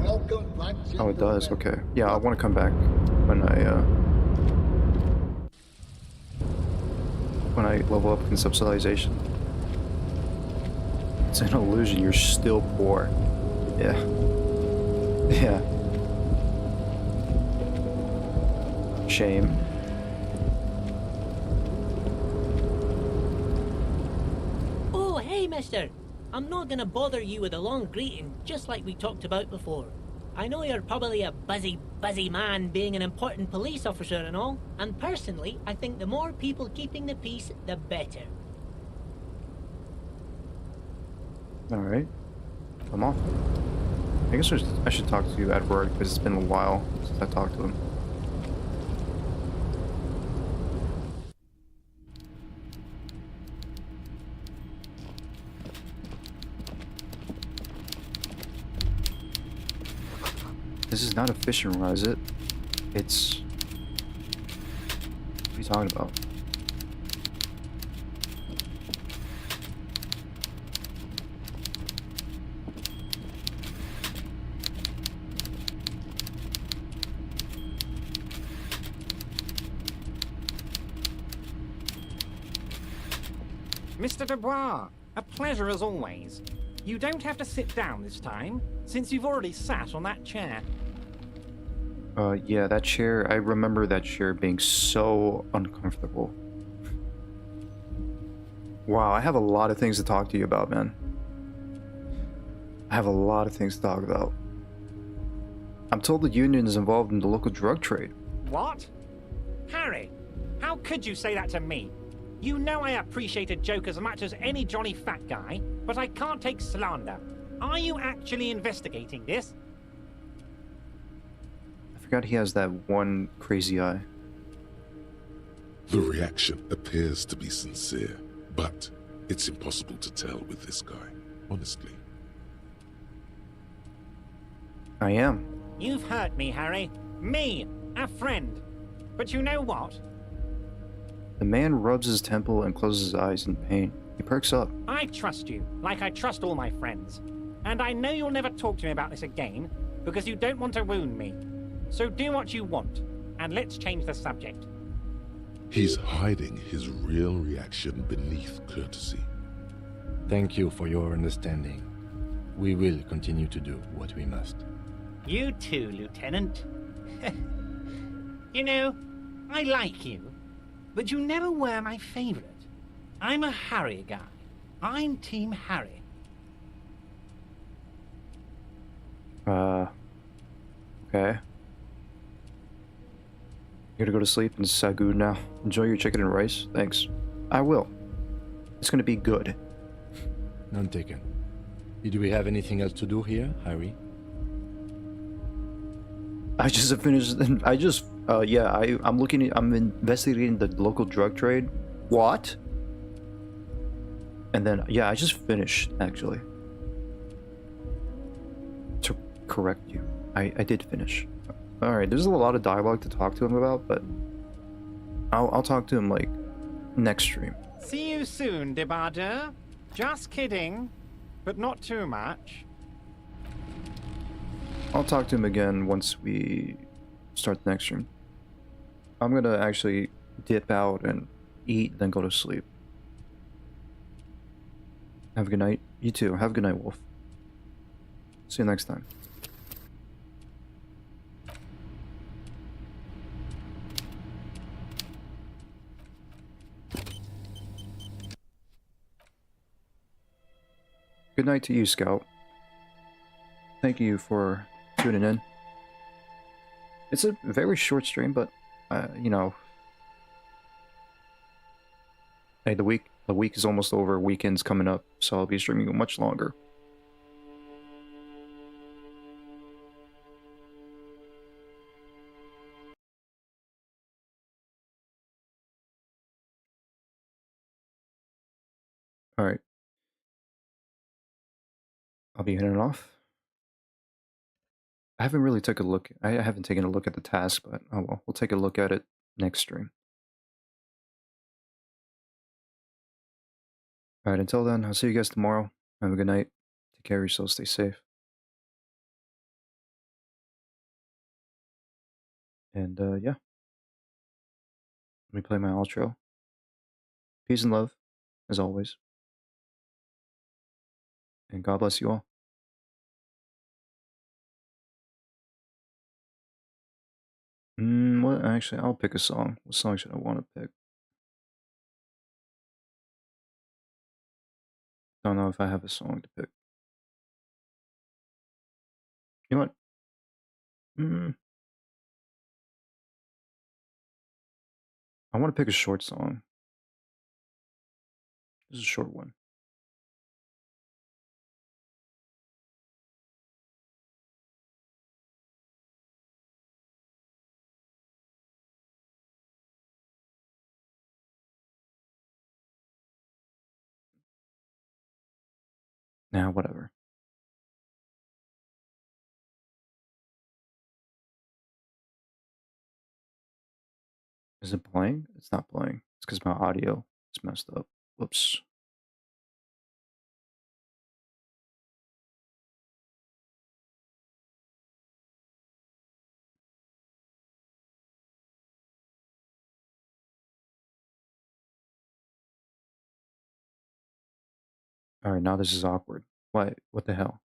Welcome back, Oh, it does? Okay. Yeah, I want to come back when I level up conceptualization. It's an illusion, you're still poor. Yeah. Yeah. Shame. Oh, hey, mister. I'm not gonna bother you with a long greeting, just like we talked about before. I know you're probably a busy man being an important police officer and all, and personally, I think the more people keeping the peace, the better. Alright. I'm off. I guess I should talk to you at work, because it's been a while since I talked to him. This is not a fishing rod, is it? It's... What are you talking about? Mr. Dubois, a pleasure as always. You don't have to sit down this time, since you've already sat on that chair. Yeah, that chair, I remember that chair being so uncomfortable. Wow, I have a lot of things to talk to you about, man. I have a lot of things to talk about. I'm told the union is involved in the local drug trade. What? Harry, how could you say that to me? You know I appreciate a joke as much as any jolly fat guy, but I can't take slander. Are you actually investigating this? I forgot he has that one crazy eye. The reaction appears to be sincere, But it's impossible to tell with this guy, honestly. I am. You've hurt me, Harry. Me, a friend. But you know what? The man rubs his temple and closes his eyes in pain. He perks up. I trust you, like I trust all my friends. And I know you'll never talk to me about this again, because you don't want to wound me. So do what you want, and let's change the subject. He's hiding his real reaction beneath courtesy. Thank you for your understanding. We will continue to do what we must. You too, Lieutenant. You know, I like you, but you never were my favorite. I'm a Harry guy. I'm Team Harry. Okay. You're gonna go to sleep and Sagoo now. Enjoy your chicken and rice. Thanks. I will. It's gonna be good. None taken. Did we have anything else to do here, Harry? I just finished. I'm investigating the local drug trade. What? And then, yeah, I just finished, actually. To correct you, I did finish. Alright, there's a lot of dialogue to talk to him about, but I'll talk to him, like, next stream. See you soon, Debardeur. Just kidding, but not too much. I'll talk to him again once we start the next stream. I'm gonna actually dip out and eat, then go to sleep. Have a good night. You too. Have a good night, Wolf. See you next time. Good night to you, Scout. Thank you for tuning in. It's a very short stream, but, you know... Hey, the week is almost over, weekend's coming up, so I'll be streaming much longer. Alright. I'll be heading off. I haven't really took a look. I haven't taken a look at the task, but oh well, we'll take a look at it next stream. Alright, until then, I'll see you guys tomorrow. Have a good night. Take care of yourselves, stay safe. And yeah. Let me play my outro. Peace and love, as always. And God bless you all. What? Actually, I'll pick a song. What song should I want to pick? Don't know if I have a song to pick. You know what? I want to pick a short song. This is a short one. Nah, whatever. Is it playing? It's not playing. It's because my audio is messed up. Whoops. Alright, now this is awkward. What the hell?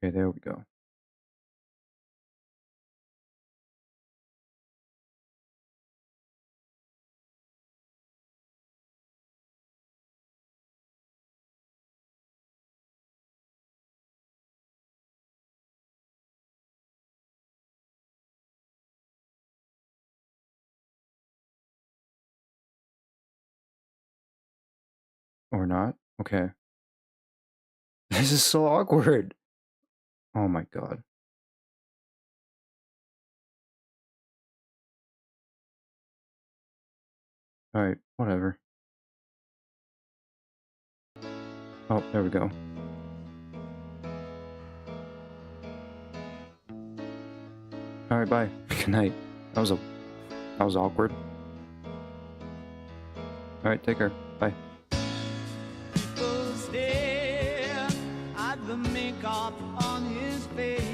Okay, there we go. Or not? Okay. This is so awkward. Oh my god. Alright, whatever. Oh, there we go. Alright, bye. Good night. That was awkward. Alright, take care. Bye. Stare at the makeup on his face.